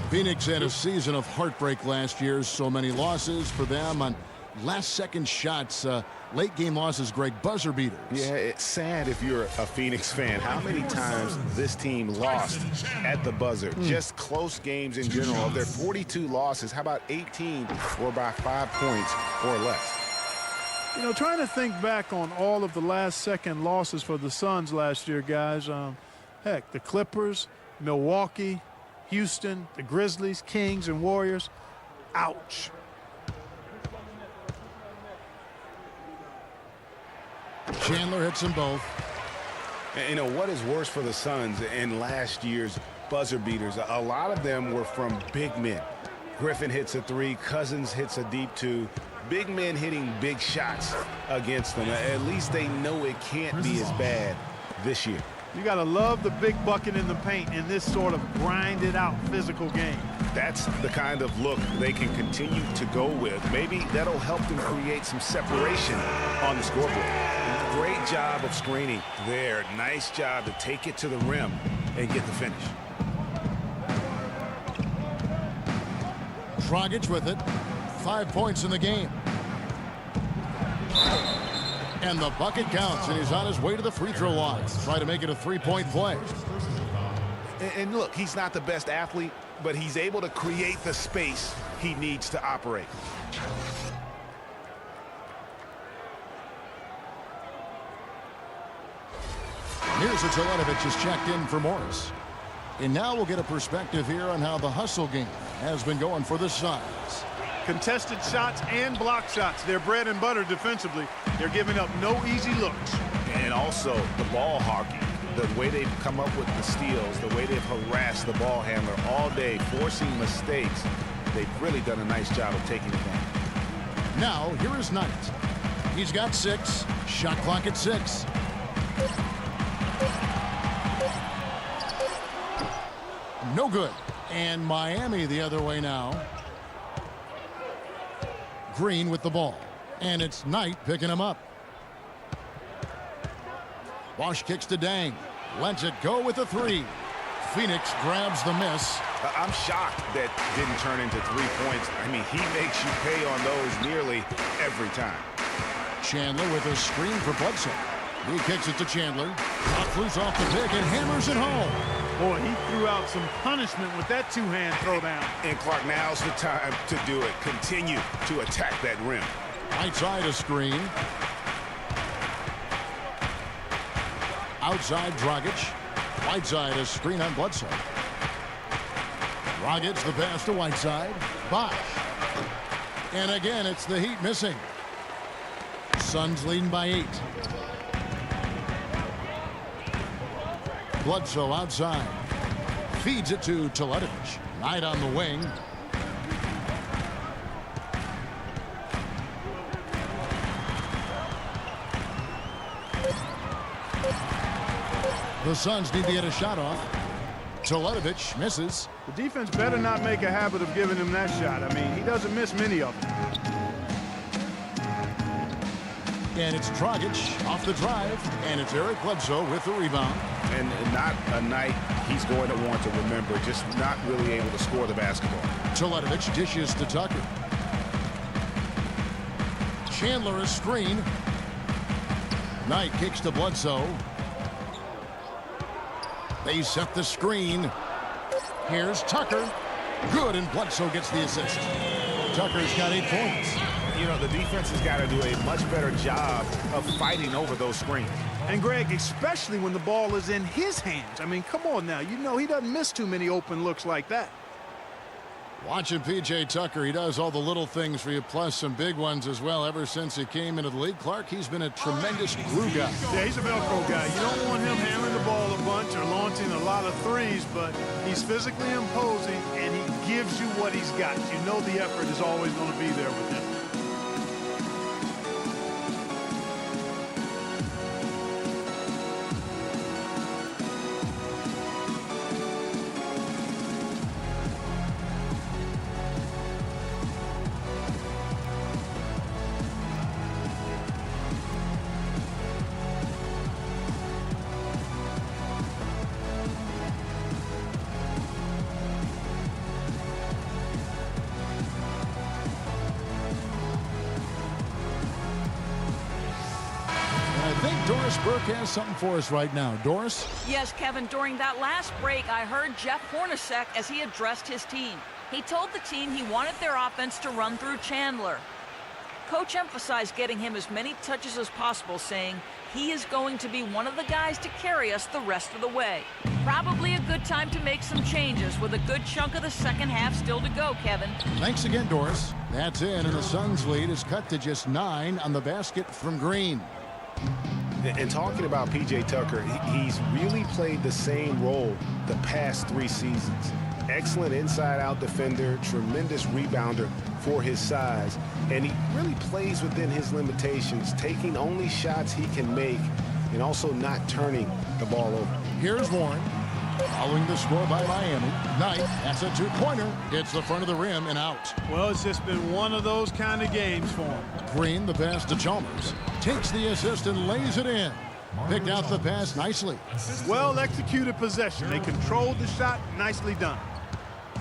Phoenix had a season of heartbreak last year. So many losses for them on last-second shots. Late-game losses, Greg, buzzer beaters. Yeah, it's sad if you're a Phoenix fan. How many times this team lost at the buzzer? Just close games in general. Of their 42 losses, how about 18 were by 5 points or less? You know, trying to think back on all of the last-second losses for the Suns last year, guys. Heck, the Clippers, Milwaukee, Houston, the Grizzlies, Kings, and Warriors. Ouch. Chandler hits them both. And, you know, what is worse for the Suns in last year's buzzer beaters? A lot of them were from big men. Griffin hits a 3, Cousins hits a deep 2. Big men hitting big shots against them. At least they know it can't be as bad this year. You got to love the big bucket in the paint in this sort of grinded-out physical game. That's the kind of look they can continue to go with. Maybe that'll help them create some separation on the scoreboard. Great job of screening there. Nice job to take it to the rim and get the finish. Dragic with it. 5 points in the game. And the bucket counts, and he's on his way to the free throw line. Try to make it a 3-point play. And look, he's not the best athlete, but he's able to create the space he needs to operate. Here's a Teletovic is checked in for Morris. And now we'll get a perspective here on how the hustle game has been going for the Suns. Contested shots and block shots. They're bread and butter defensively. They're giving up no easy looks. And also the ball hockey. The way they've come up with the steals, the way they've harassed the ball handler all day, forcing mistakes. They've really done a nice job of taking advantage. Now, here is Knight. He's got 6. Shot clock at 6. No good. And Miami the other way now. Green with the ball. And it's Knight picking him up. Bosch kicks to Dang. Lets it go with a 3. Phoenix grabs the miss. I'm shocked that didn't turn into 3 points. I mean, he makes you pay on those nearly every time. Chandler with a screen for Bledsoe. He kicks it to Chandler. Knocked loose off the pick and hammers it home. Boy, he threw out some punishment with that two-hand throwdown. And Clark, now's the time to do it. Continue to attack that rim. Right side a screen. Outside Dragic. Whiteside a screen on Bledsoe. Dragic the pass to Whiteside. Bosch. And again, it's the Heat missing. Suns leading by 8. Bledsoe outside. Feeds it to Teletovic. Knight on the wing. The Suns need to get a shot off. Teletovic misses. The defense better not make a habit of giving him that shot. I mean, he doesn't miss many of them. And it's Dragic off the drive. And it's Eric Bledsoe with the rebound. And not a night he's going to want to remember. Just not really able to score the basketball. Teletovic dishes to Tucker. Chandler a screen. Knight kicks to Bledsoe. They set the screen. Here's Tucker. Good, and Bledsoe gets the assist. Tucker's got 8 points. You know, the defense has got to do a much better job of fighting over those screens. And, Greg, especially when the ball is in his hands. I mean, come on now. You know he doesn't miss too many open looks like that. Watching P.J. Tucker, he does all the little things for you, plus some big ones as well. Ever since he came into the league, Clark, he's been a tremendous glue guy. Yeah, he's a Velcro guy. You don't want him hammering the ball a bunch or launching a lot of threes, but he's physically imposing, and he gives you what he's got. You know the effort is always going to be there with him. Doris Burke has something for us right now. Doris? Yes, Kevin, during that last break, I heard Jeff Hornacek as he addressed his team. He told the team he wanted their offense to run through Chandler. Coach emphasized getting him as many touches as possible, saying he is going to be one of the guys to carry us the rest of the way. Probably a good time to make some changes with a good chunk of the second half still to go, Kevin. Thanks again, Doris. That's in, and the Suns' lead is cut to just 9 on the basket from Green. And talking about P.J. Tucker, he's really played the same role the past 3 seasons. Excellent inside-out defender, tremendous rebounder for his size, and he really plays within his limitations, taking only shots he can make and also not turning the ball over. Here's Warren. Following the score by Miami. Knight, that's a 2-pointer. Hits the front of the rim and out. Well, it's just been one of those kind of games for him. Green, the pass to Chalmers. Takes the assist and lays it in. Picked out the pass nicely. Well executed possession. They controlled the shot. Nicely done.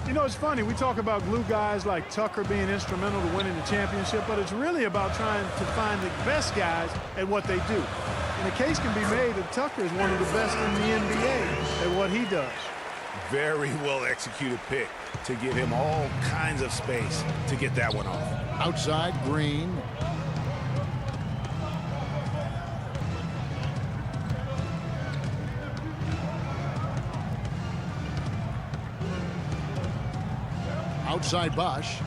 You know, it's funny. We talk about glue guys like Tucker being instrumental to winning the championship, but it's really about trying to find the best guys at what they do. And the case can be made that Tucker is one of the best in the NBA at what he does. Very well executed pick to give him all kinds of space to get that one off. Outside, Green. Outside, Bosch.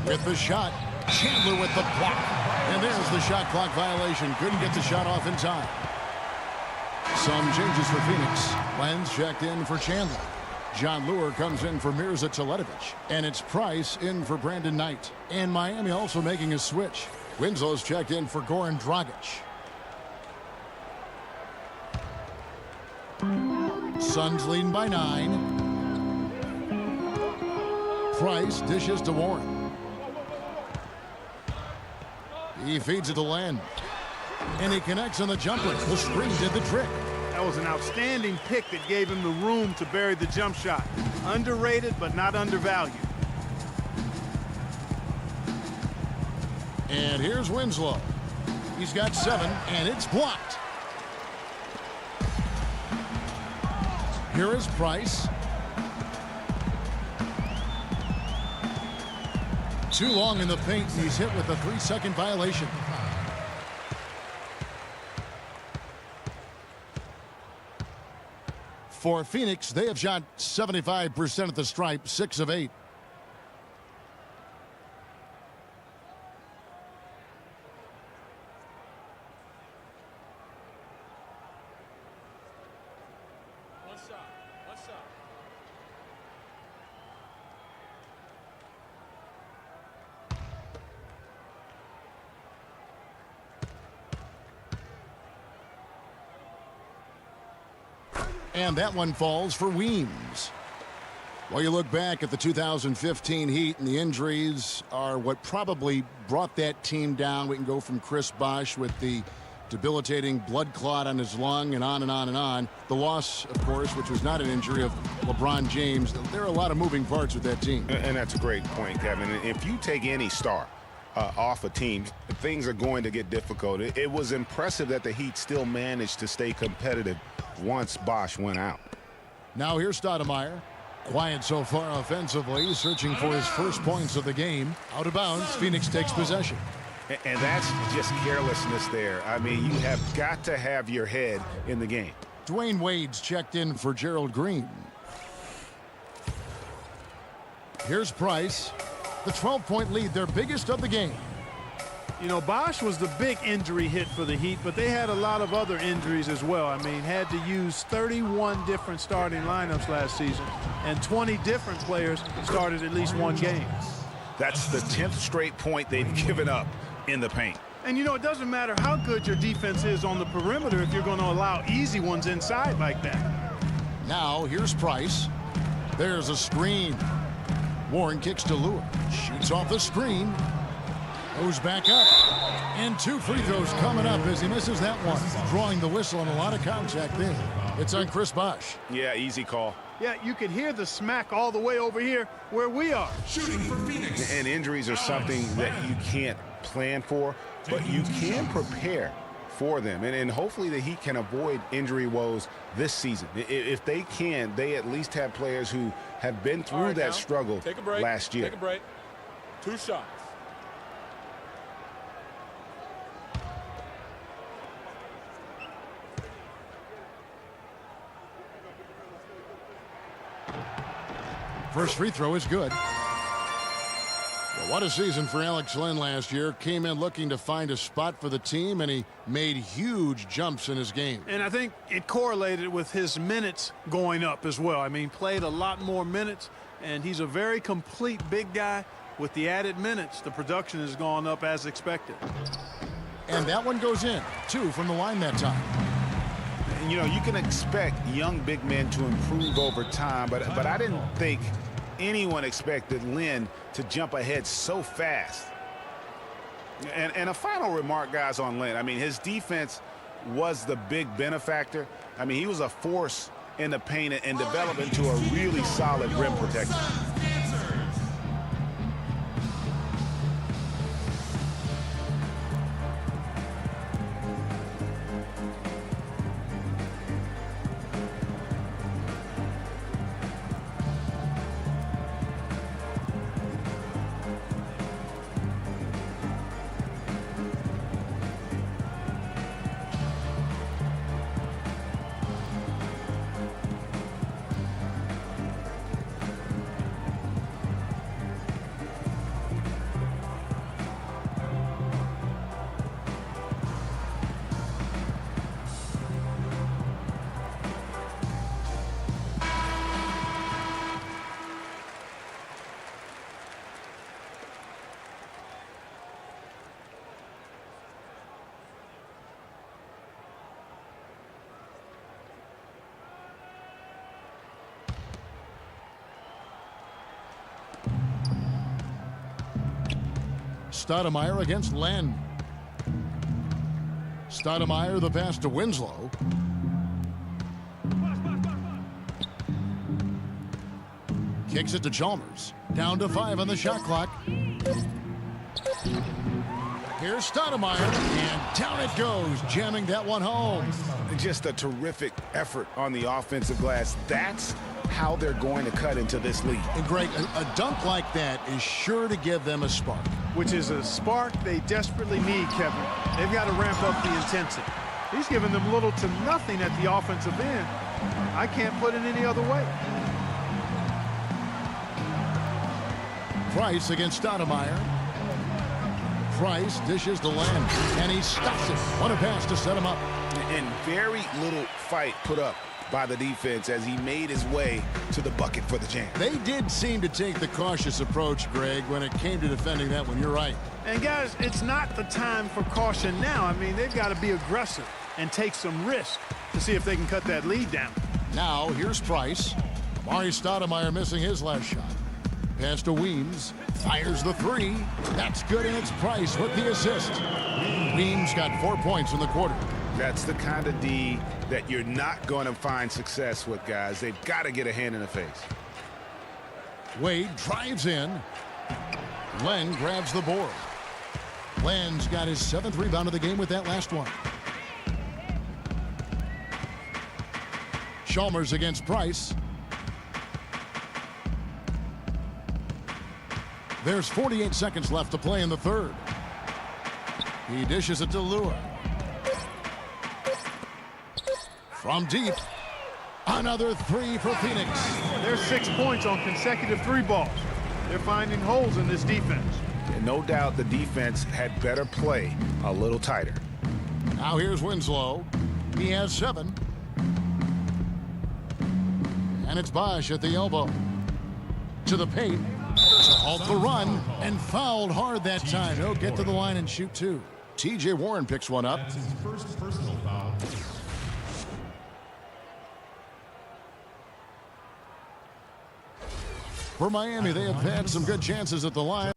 With the shot. Chandler with the block. And there's the shot clock violation. Couldn't get the shot off in time. Some changes for Phoenix. Lenz checked in for Chandler. John Lure comes in for Mirza Teletovic. And it's Price in for Brandon Knight. And Miami also making a switch. Winslow's checked in for Goran Dragic. Suns leading by 9. Price dishes to Warren. He feeds it to Len. And he connects on the jumper. The screen did the trick. That was an outstanding pick that gave him the room to bury the jump shot. Underrated, but not undervalued. And here's Winslow. He's got 7, and it's blocked. Here is Price. Too long in the paint, and he's hit with a 3-second violation. For Phoenix, they have shot 75% at the stripe, 6 of 8. And that one falls for Weems. Well, you look back at the 2015 Heat, and the injuries are what probably brought that team down. We can go from Chris Bosh with the debilitating blood clot on his lung and on and on and on. The loss, of course, which was not an injury, of LeBron James. There are a lot of moving parts with that team. And that's a great point, Kevin. If you take any star off a team, things are going to get difficult. It was impressive that the Heat still managed to stay competitive once Bosh went out. Now here's Stoudemire. Quiet so far offensively, searching for his first points of the game. Out of bounds, Phoenix takes possession. And that's just carelessness there. I mean, you have got to have your head in the game. Dwayne Wade's checked in for Gerald Green. Here's Price. The 12-point lead, their biggest of the game. You know, Bosh was the big injury hit for the Heat, but they had a lot of other injuries as well. I mean, had to use 31 different starting lineups last season, and 20 different players started at least one game. That's the 10th straight point they've given up in the paint. And, you know, it doesn't matter how good your defense is on the perimeter if you're going to allow easy ones inside like that. Now, here's Price. There's a screen. Warren kicks to Lure. Shoots off the screen. Goes back up. And 2 free throws coming up as he misses that one. Drawing the whistle and a lot of contact there. It's on Chris Bosh. Yeah, easy call. Yeah, you could hear the smack all the way over here where we are. Shooting for Phoenix. And injuries are something that you can't plan for, but you can prepare for them. And hopefully the Heat can avoid injury woes this season. If they can, they at least have players who have been through that struggle last year. Take a break. 2 shots. First free throw is good. Well, what a season for Alex Len last year. Came in looking to find a spot for the team, and he made huge jumps in his game. And I think it correlated with his minutes going up as well. I mean, played a lot more minutes, and he's a very complete big guy. With the added minutes, the production has gone up as expected. And that one goes in. 2 from the line that time. You know, you can expect young big men to improve over time, but I didn't think anyone expected Len to jump ahead so fast. And a final remark, guys, on Len. I mean, his defense was the big benefactor, I mean, he was a force in the paint and developed into a really solid rim protector. Stoudemire against Len. Stoudemire, the pass to Winslow. Kicks it to Chalmers. Down to 5 on the shot clock. Here's Stoudemire, and down it goes, jamming that one home. Just a terrific effort on the offensive glass. That's how they're going to cut into this lead. And Greg, a dunk like that is sure to give them a spark. Which is a spark they desperately need, Kevin. They've got to ramp up the intensity. He's giving them little to nothing at the offensive end. I can't put it any other way. Price against Stoudemire. Price dishes to Len, and he stops it. What a pass to set him up. And very little fight put up by the defense as he made his way to the bucket for the jam. They did seem to take the cautious approach, Greg, when it came to defending that one. You're right. And guys, it's not the time for caution now. I mean, they've got to be aggressive and take some risk to see if they can cut that lead down. Now, here's Price. Amari Stoudemire missing his last shot. Pass to Weems. Fires the three. That's good, and it's Price with the assist. Weems got 4 points in the quarter. That's the kind of D that you're not going to find success with, guys. They've got to get a hand in the face. Wade drives in. Len grabs the board. Len's got his 7th rebound of the game with that last one. Chalmers against Price. There's 48 seconds left to play in the third. He dishes it to Lua. From deep, another three for Phoenix. There's 6 points on consecutive three balls. They're finding holes in this defense. And no doubt the defense had better play a little tighter. Now here's Winslow. He has 7. And it's Bosch at the elbow. To the paint. To halt the run. And fouled hard that time. He'll get to the line and shoot 2. T.J. Warren picks one up. That's his first personal foul. For Miami, they have had some good chances at the line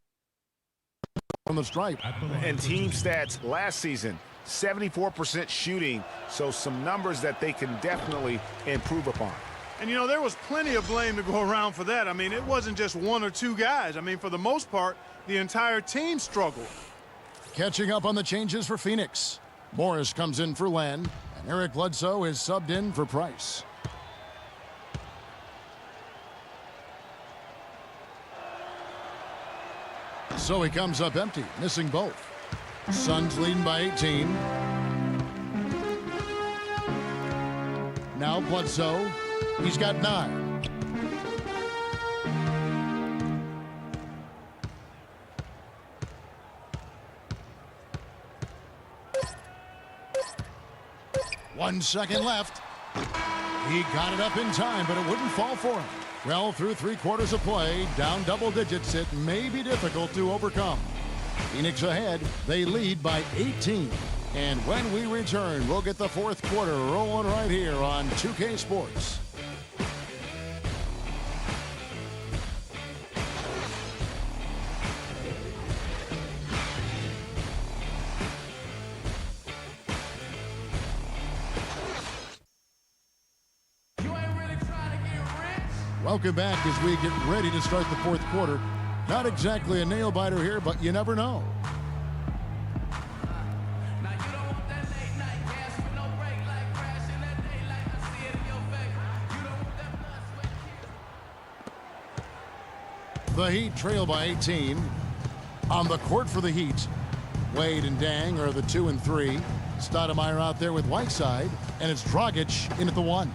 from the stripe. And team stats last season, 74% shooting, so some numbers that they can definitely improve upon. And, you know, there was plenty of blame to go around for that. I mean, it wasn't just 1 or 2 guys. I mean, for the most part, the entire team struggled. Catching up on the changes for Phoenix. Morris comes in for Len, and Eric Bledsoe is subbed in for Price. So he comes up empty, missing both. Suns leading by 18. Now Bledsoe. He's got 9. One second left. He got it up in time, but it wouldn't fall for him. Well, through 3 quarters of play, down double digits, it may be difficult to overcome. Phoenix ahead. They lead by 18. And when we return, we'll get the 4th quarter rolling right here on 2K Sports. Welcome back as we get ready to start the fourth quarter. Not exactly a nail-biter here, but you never know. The Heat trail by 18. On the court for the Heat, Wade and Dang are the 2 and 3. Stoudemire out there with Whiteside, and it's Dragic in at the 1.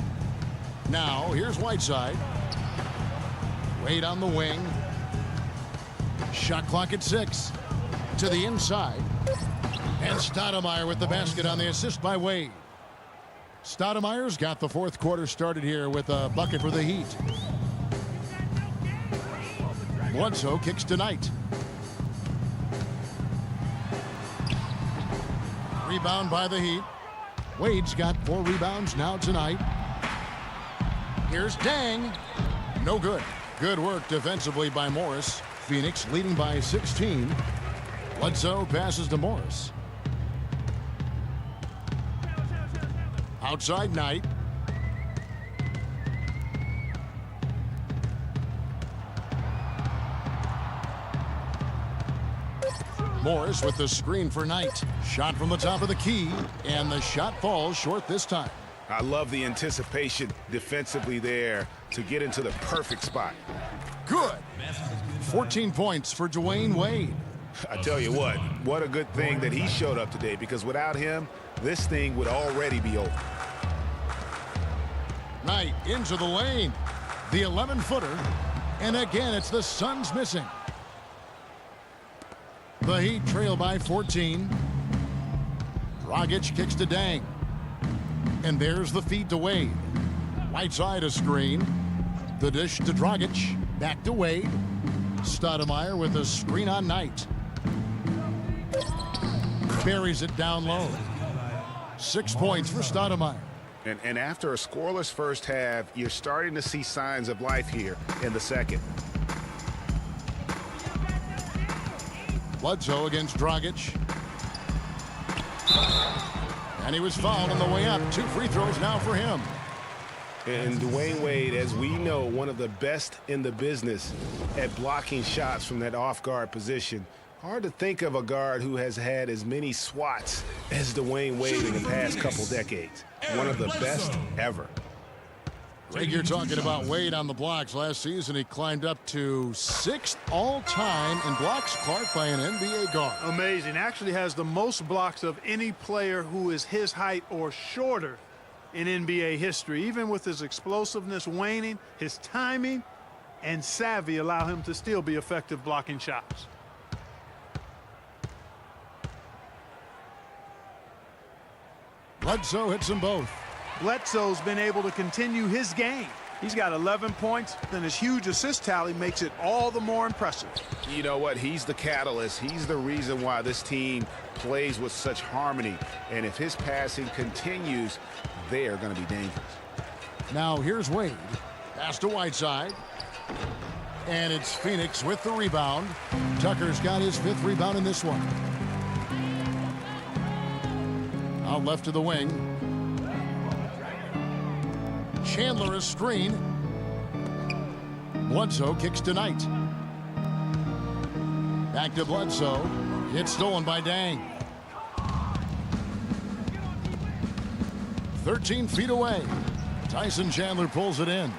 Now, here's Whiteside. Wade on the wing. Shot clock at 6. To the inside. And Stoudemire with the basket on the assist by Wade. Stoudemire's got the fourth quarter started here with a bucket for the Heat. Bledsoe kicks tonight. Rebound by the Heat. Wade's got 4 rebounds now tonight. Here's Dang. No good. Good work defensively by Morris. Phoenix leading by 16. Bledsoe passes to Morris. Outside Knight. Morris with the screen for Knight. Shot from the top of the key, and the shot falls short this time. I love the anticipation defensively there to get into the perfect spot. Good. 14 points for Dwayne Wade. I tell you what a good thing that he showed up today, because without him, this thing would already be over. Knight into the lane. The 11-footer. And again, it's the Suns missing. The Heat trail by 14. Dragic kicks to Dang. And there's the feed to Wade. Whiteside a screen. The dish to Dragic. Back to Wade. Stoudemire with a screen on Knight. Buries it down low. 6 points for Stoudemire. And after a scoreless first half, you're starting to see signs of life here in the second. Bledsoe against Dragic. And he was fouled on the way up. 2 free throws now for him. And Dwayne Wade, as we know, one of the best in the business at blocking shots from that off-guard position. Hard to think of a guard who has had as many swats as Dwayne Wade in the past couple decades. One of the best ever. Greg, you're talking about Wade on the blocks. Last season, he climbed up to 6th all-time in blocks, Clark, by an NBA guard. Amazing. Actually has the most blocks of any player who is his height or shorter in NBA history. Even with his explosiveness waning, his timing and savvy allow him to still be effective blocking shots. Bledsoe hits them both. Bledsoe's been able to continue his game. He's got 11 points, and his huge assist tally makes it all the more impressive. You know what? He's the catalyst. He's the reason why this team plays with such harmony. And if his passing continues, they are going to be dangerous. Now here's Wade. Pass to Whiteside. And it's Phoenix with the rebound. Tucker's got his 5th rebound in this one. Out left to the wing. Chandler is screen. Bledsoe kicks to Knight. Back to Bledsoe. It's stolen by Dang. 13 feet away. Tyson Chandler pulls it in.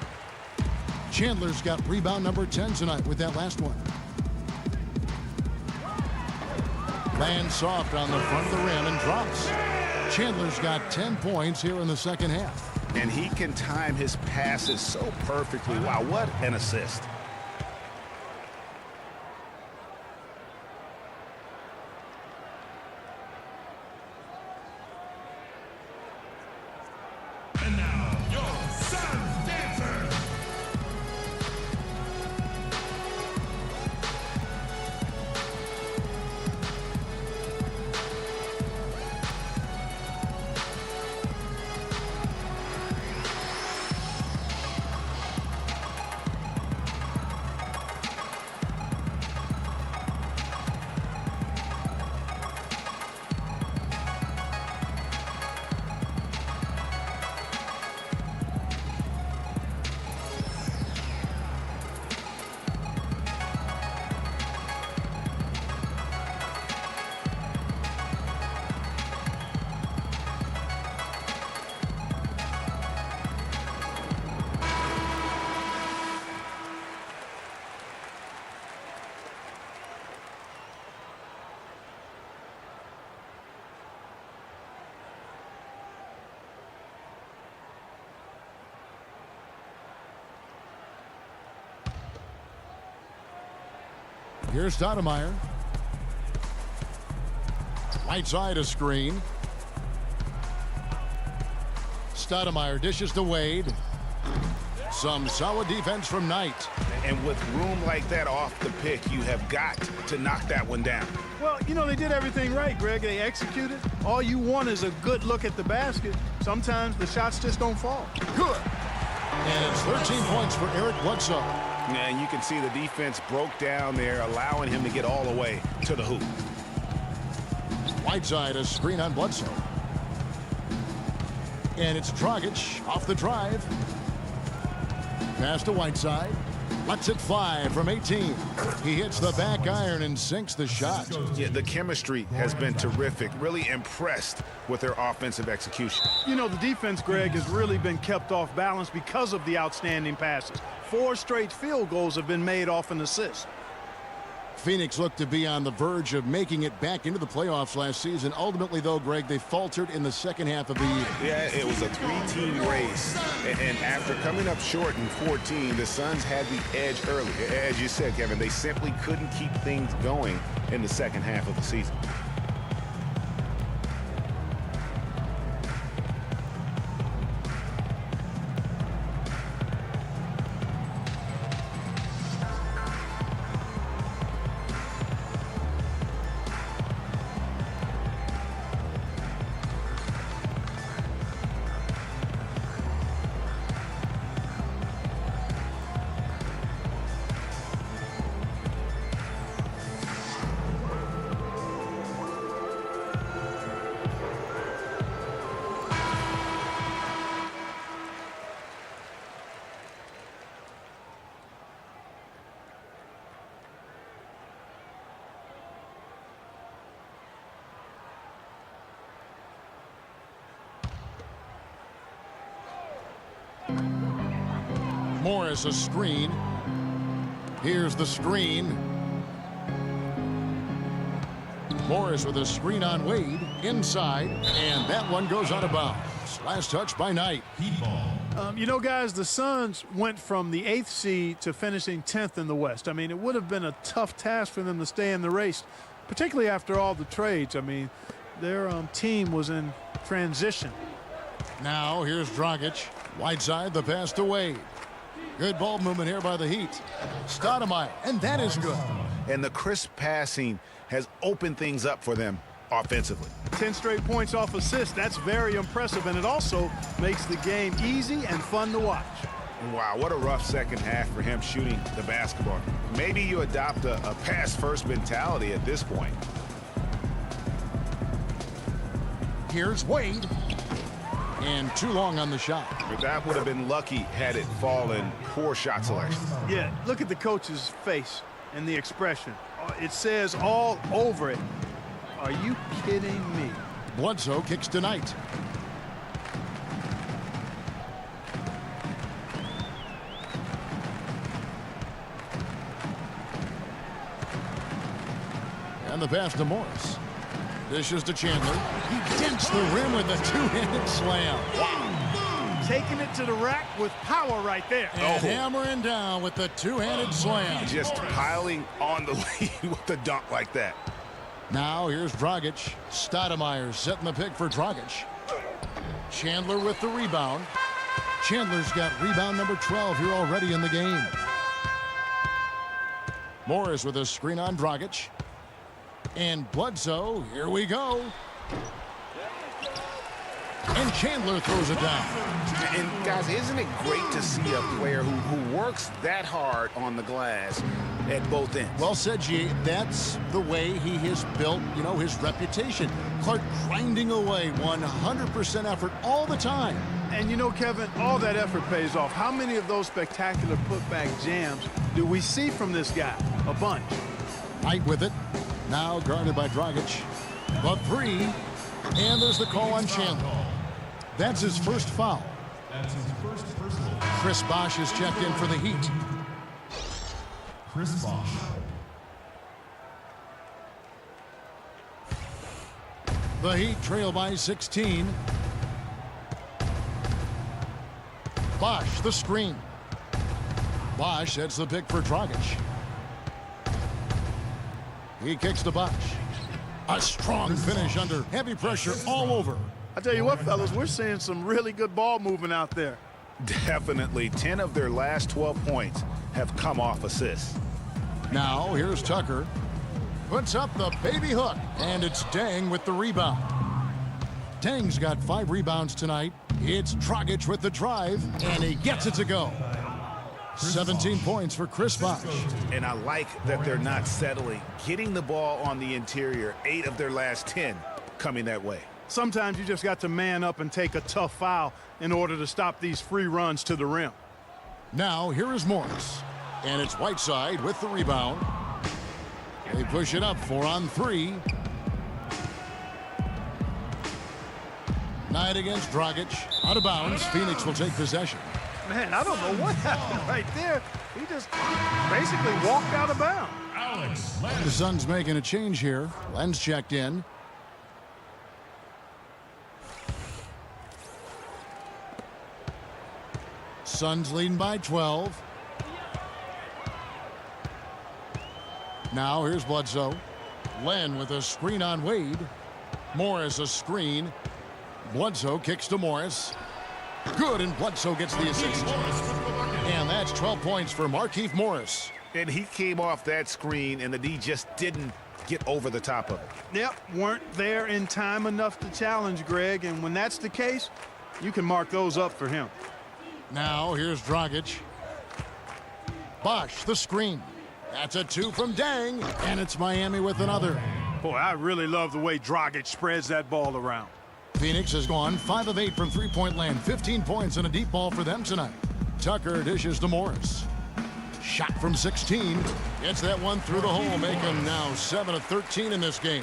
Chandler's got rebound number 10 tonight with that last one. Lands soft on the front of the rim and drops. Chandler's got 10 points here in the second half. And he can time his passes so perfectly. Wow, what an assist. And now, your Suns dancer. Here's Stoudemire. Right side a screen. Stoudemire dishes to Wade. Some solid defense from Knight. And with room like that off the pick, you have got to knock that one down. Well, you know, they did everything right, Greg. They executed. All you want is a good look at the basket. Sometimes the shots just don't fall. Good. And it's 13 points for Eric Bledsoe. And you can see the defense broke down there, allowing him to get all the way to the hoop. Whiteside a screen on Bledsoe. And it's Dragic off the drive. Pass to Whiteside. Lets it fly from 18. He hits the back iron and sinks the shot. Yeah, the chemistry has been terrific. Really impressed with their offensive execution. You know, the defense, Greg, has really been kept off balance because of the outstanding passes. 4 straight field goals have been made off an assist. Phoenix looked to be on the verge of making it back into the playoffs last season. Ultimately, though, Greg, they faltered in the second half of the year. Yeah, it was a 3-team race. And after coming up short in 14, the Suns had the edge early. As you said, Kevin, they simply couldn't keep things going in the second half of the season. Morris a screen. Here's the screen. Morris with a screen on Wade inside, and that one goes out of bounds. Last touch by Knight. You know, guys, the Suns went from the 8th seed to finishing 10th in the West. I mean, it would have been a tough task for them to stay in the race, particularly after all the trades. I mean, their team was in transition. Now here's Dragic. Whiteside, the pass to Wade. Good ball movement here by the Heat. Stoudemire, and that is good. And the crisp passing has opened things up for them offensively. 10 straight points off assists. That's very impressive, and it also makes the game easy and fun to watch. Wow, what a rough second half for him shooting the basketball. Maybe you adopt a pass-first mentality at this point. Here's Wade. And too long on the shot. That would have been lucky had it fallen. Poor shot selection. Yeah, look at the coach's face and the expression. It says all over it. Are you kidding me? Bledsoe kicks to Knight. And the pass to Morris. Dishes to Chandler. He dents the rim with a two-handed slam. Wow. Taking it to the rack with power right there. And hammering down with the two-handed slam. Just piling on the lead with a dunk like that. Now here's Dragic. Stoudemire setting the pick for Dragic. Chandler with the rebound. Chandler's got rebound number 12 here already in the game. Morris with a screen on Dragic. And Bledsoe, here we go. And Chandler throws it down. And guys, isn't it great to see a player who works that hard on the glass at both ends? Well said, G. That's the way he has built, you know, his reputation. Clark grinding away 100% effort all the time. And you know, Kevin, all that effort pays off. How many of those spectacular putback jams do we see from this guy? A bunch. Knight with it. Now guarded by Dragic. The three. And there's the call on Chandler. That's his first foul. That's his first personal. Chris Bosh has checked in for the Heat. Chris Bosh. The Heat trail by 16. Bosh the screen. Bosh sets the pick for Dragic. He kicks to Bosch. A strong finish under heavy pressure all over. I tell you what, fellas, we're seeing some really good ball movement out there. Definitely. 10 of their last 12 points have come off assists. Now here's Tucker. Puts up the baby hook, and it's Deng with the rebound. Deng's got 5 rebounds tonight. It's Dragic with the drive, and he gets it to go. 17 points for Chris Bosch. And I like that they're not settling. Getting the ball on the interior, 8 of their last 10 coming that way. Sometimes you just got to man up and take a tough foul in order to stop these free runs to the rim. Now here is Morris, and it's Whiteside with the rebound. They push it up 4 on 3. Knight against Dragic. Out of bounds. Phoenix will take possession. Man, I don't know what happened right there. He just basically walked out of bounds. Alex The Suns making a change here. Len's checked in. Suns leading by 12. Now here's Bledsoe. Len with a screen on Wade. Morris a screen. Bledsoe kicks to Morris. Good, and Bledsoe gets the assist. And that's 12 points for Markieff Morris. And he came off that screen, and the D just didn't get over the top of it. Yep, weren't there in time enough to challenge Greg, and when that's the case, you can mark those up for him. Now here's Dragic. Bosch the screen. That's a 2 from Deng, and it's Miami with another. Boy, I really love the way Dragic spreads that ball around. Phoenix has gone 5 of 8 from three-point land. 15 points and a deep ball for them tonight. Tucker dishes to Morris. Shot from 16. Gets that one through the hole, making now 7 of 13 in this game.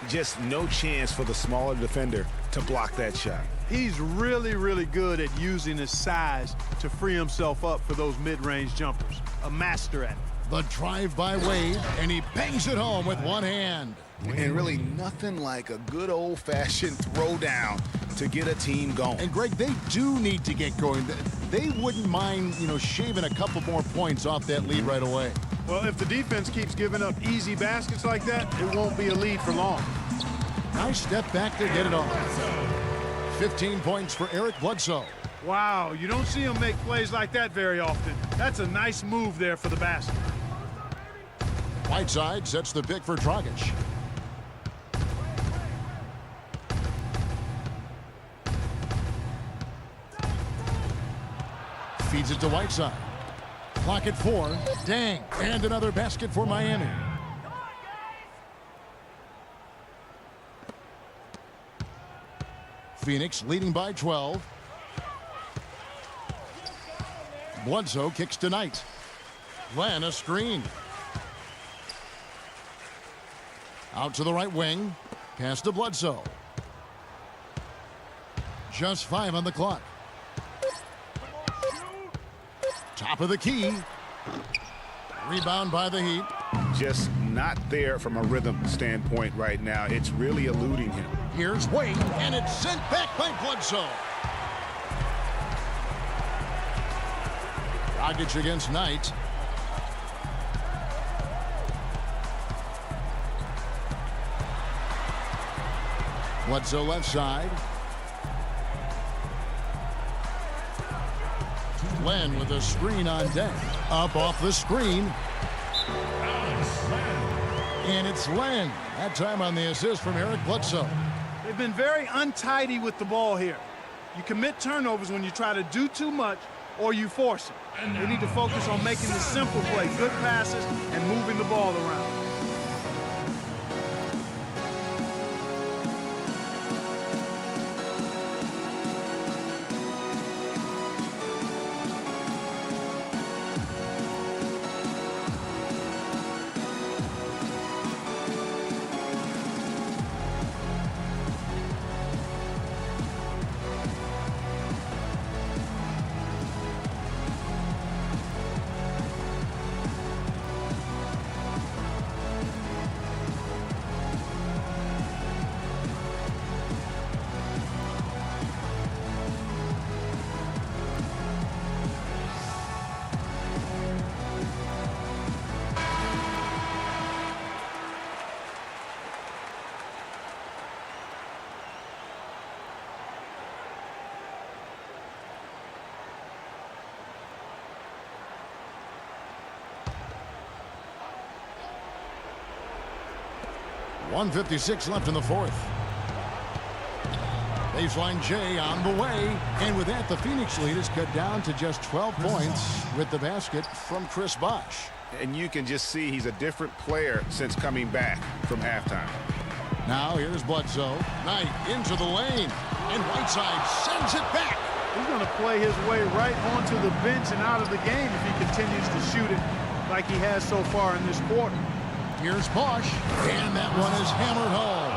Just no chance for the smaller defender to block that shot. He's really, really good at using his size to free himself up for those mid-range jumpers. A master at it. The drive by Wade, and he bangs it home with one hand. And really nothing like a good old-fashioned throwdown to get a team going. And Greg, they do need to get going. They wouldn't mind, shaving a couple more points off that lead right away. Well, if the defense keeps giving up easy baskets like that, it won't be a lead for long. Nice step back to get it off. 15 points for Eric Bledsoe. Wow, you don't see him make plays like that very often. That's a nice move there for the basket. Whiteside sets the pick for Dragic. Feeds it to Whiteside. Clock at 4. Deng. And another basket for Miami. Phoenix leading by 12. Bledsoe kicks to Knight. Len a screen. Out to the right wing. Pass to Bledsoe. Just 5 on the clock. Top of the key. Rebound by the Heat. Just not there from a rhythm standpoint right now. It's really eluding him. Here's Wade, and it's sent back by Bledsoe. Dragic against Knight. Bledsoe left side. Len with a screen on Deng. Up off the screen. And it's Len. That time on the assist from Eric Bledsoe. They've been very untidy with the ball here. You commit turnovers when you try to do too much or you force it. They need to focus on making the simple play, good passes, and moving the ball around. 1:56 left in the fourth. Baseline J on the way. And with that, the Phoenix lead is cut down to just 12 points with the basket from Chris Bosh. And you can just see he's a different player since coming back from halftime. Now here's Bledsoe. Knight into the lane. And Whiteside sends it back. He's going to play his way right onto the bench and out of the game if he continues to shoot it like he has so far in this quarter. Here's Bosh. And that one is hammered home.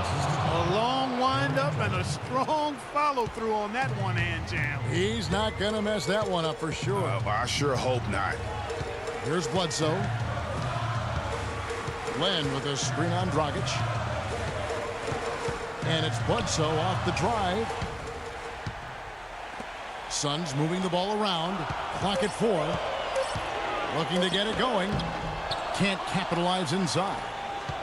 A long windup and a strong follow-through on that one-hand jam. He's not going to mess that one up for sure. I sure hope not. Here's Bledsoe. Len with a screen on Dragic. And it's Bledsoe off the drive. Suns moving the ball around. Clock at 4. Looking to get it going. Can't capitalize inside.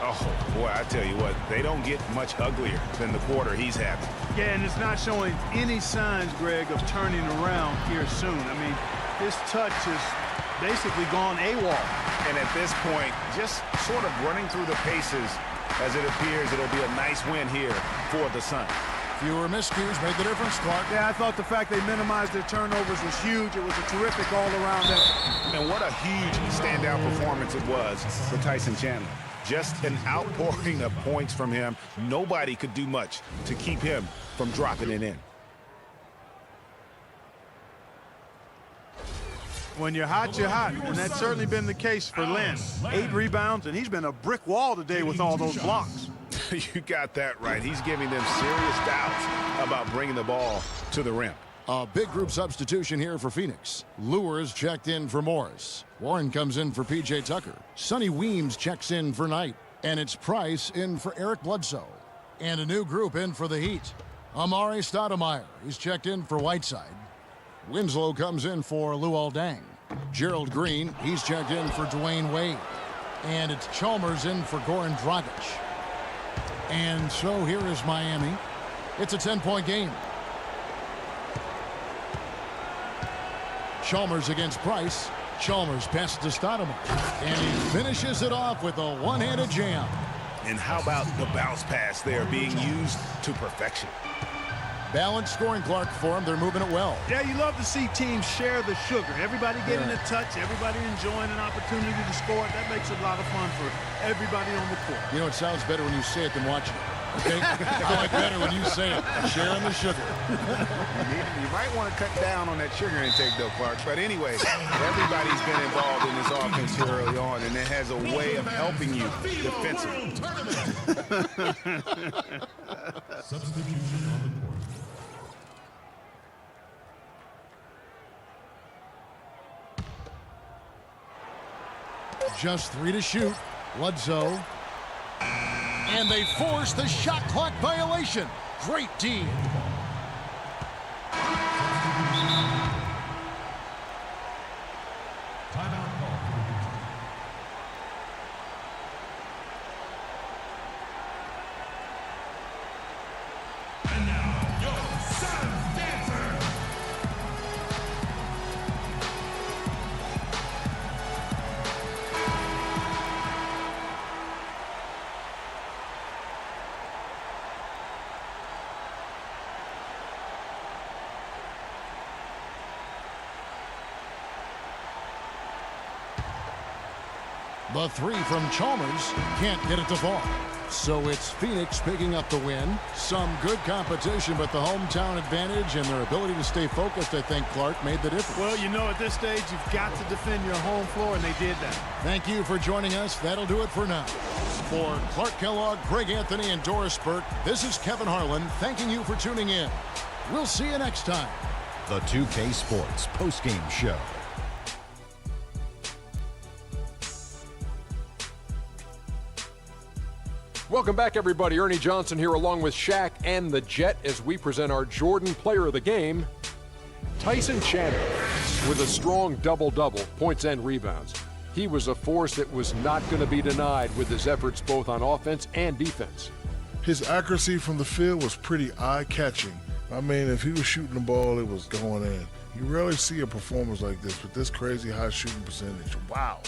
Oh, boy, I tell you what, they don't get much uglier than the quarter he's having. Yeah, and it's not showing any signs, Greg, of turning around here soon. I mean, his touch is basically gone AWOL. And at this point, just sort of running through the paces as it appears it'll be a nice win here for the Suns. Fewer miscues made the difference, Clark. Yeah, I thought the fact they minimized their turnovers was huge. It was a terrific all-around effort. And what a huge standout performance it was for Tyson Chandler. Just an outpouring of points from him. Nobody could do much to keep him from dropping it in. When you're hot, you're hot. And that's certainly been the case for Len. 8 rebounds, and he's been a brick wall today with all those blocks. You got that right. He's giving them serious doubts about bringing the ball to the rim. A big group substitution here for Phoenix. Lewis checked in for Morris. Warren comes in for P.J. Tucker. Sonny Weems checks in for Knight. And it's Price in for Eric Bledsoe. And a new group in for the Heat. Amari Stoudemire. He's checked in for Whiteside. Winslow comes in for Luol Deng. Gerald Green, he's checked in for Dwayne Wade. And it's Chalmers in for Goran Dragic. And so here is Miami. It's a 10-point game. Chalmers against Price. Chalmers passes to Stoudemire. And he finishes it off with a one-handed jam. And how about the bounce pass there being used to perfection? Balanced scoring, Clark, for them. They're moving it well. Yeah, you love to see teams share the sugar. Everybody getting a touch, everybody enjoying an opportunity to score it. That makes it a lot of fun for everybody on the court. You know, it sounds better when you say it than watching it. Okay? I like better when you say it. Sharing the sugar. You might want to cut down on that sugar intake, though, Clark. But anyway, everybody's been involved in this offense here early on, and it has a way of helping you defensively. Substitution on the court. Just 3 to shoot. Bledsoe. And they force the shot clock violation. Great D. Timeout call. And now, your Suns dancer. The 3 from Chalmers can't get it to fall. So it's Phoenix picking up the win. Some good competition, but the hometown advantage and their ability to stay focused, I think, Clark, made the difference. Well, you know, at this stage, you've got to defend your home floor, and they did that. Thank you for joining us. That'll do it for now. For Clark Kellogg, Greg Anthony, and Doris Burke, this is Kevin Harlan thanking you for tuning in. We'll see you next time. The 2K Sports postgame show. Welcome back, everybody. Ernie Johnson here along with Shaq and the Jet as we present our Jordan Player of the Game, Tyson Chandler, with a strong double-double, points and rebounds. He was a force that was not going to be denied with his efforts both on offense and defense. His accuracy from the field was pretty eye-catching. I mean, if he was shooting the ball, it was going in. You rarely see a performance like this with this crazy high shooting percentage. Wow.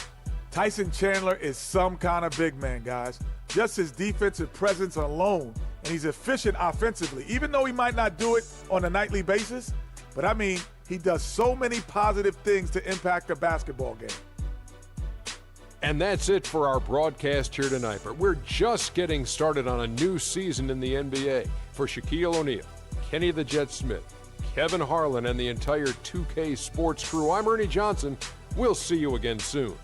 Tyson Chandler is some kind of big man, guys. just his defensive presence alone, and he's efficient offensively, even though he might not do it on a nightly basis. But, I mean, he does so many positive things to impact a basketball game. And that's it for our broadcast here tonight. But we're just getting started on a new season in the NBA. For Shaquille O'Neal, Kenny the Jet Smith, Kevin Harlan, and the entire 2K Sports crew, I'm Ernie Johnson. We'll see you again soon.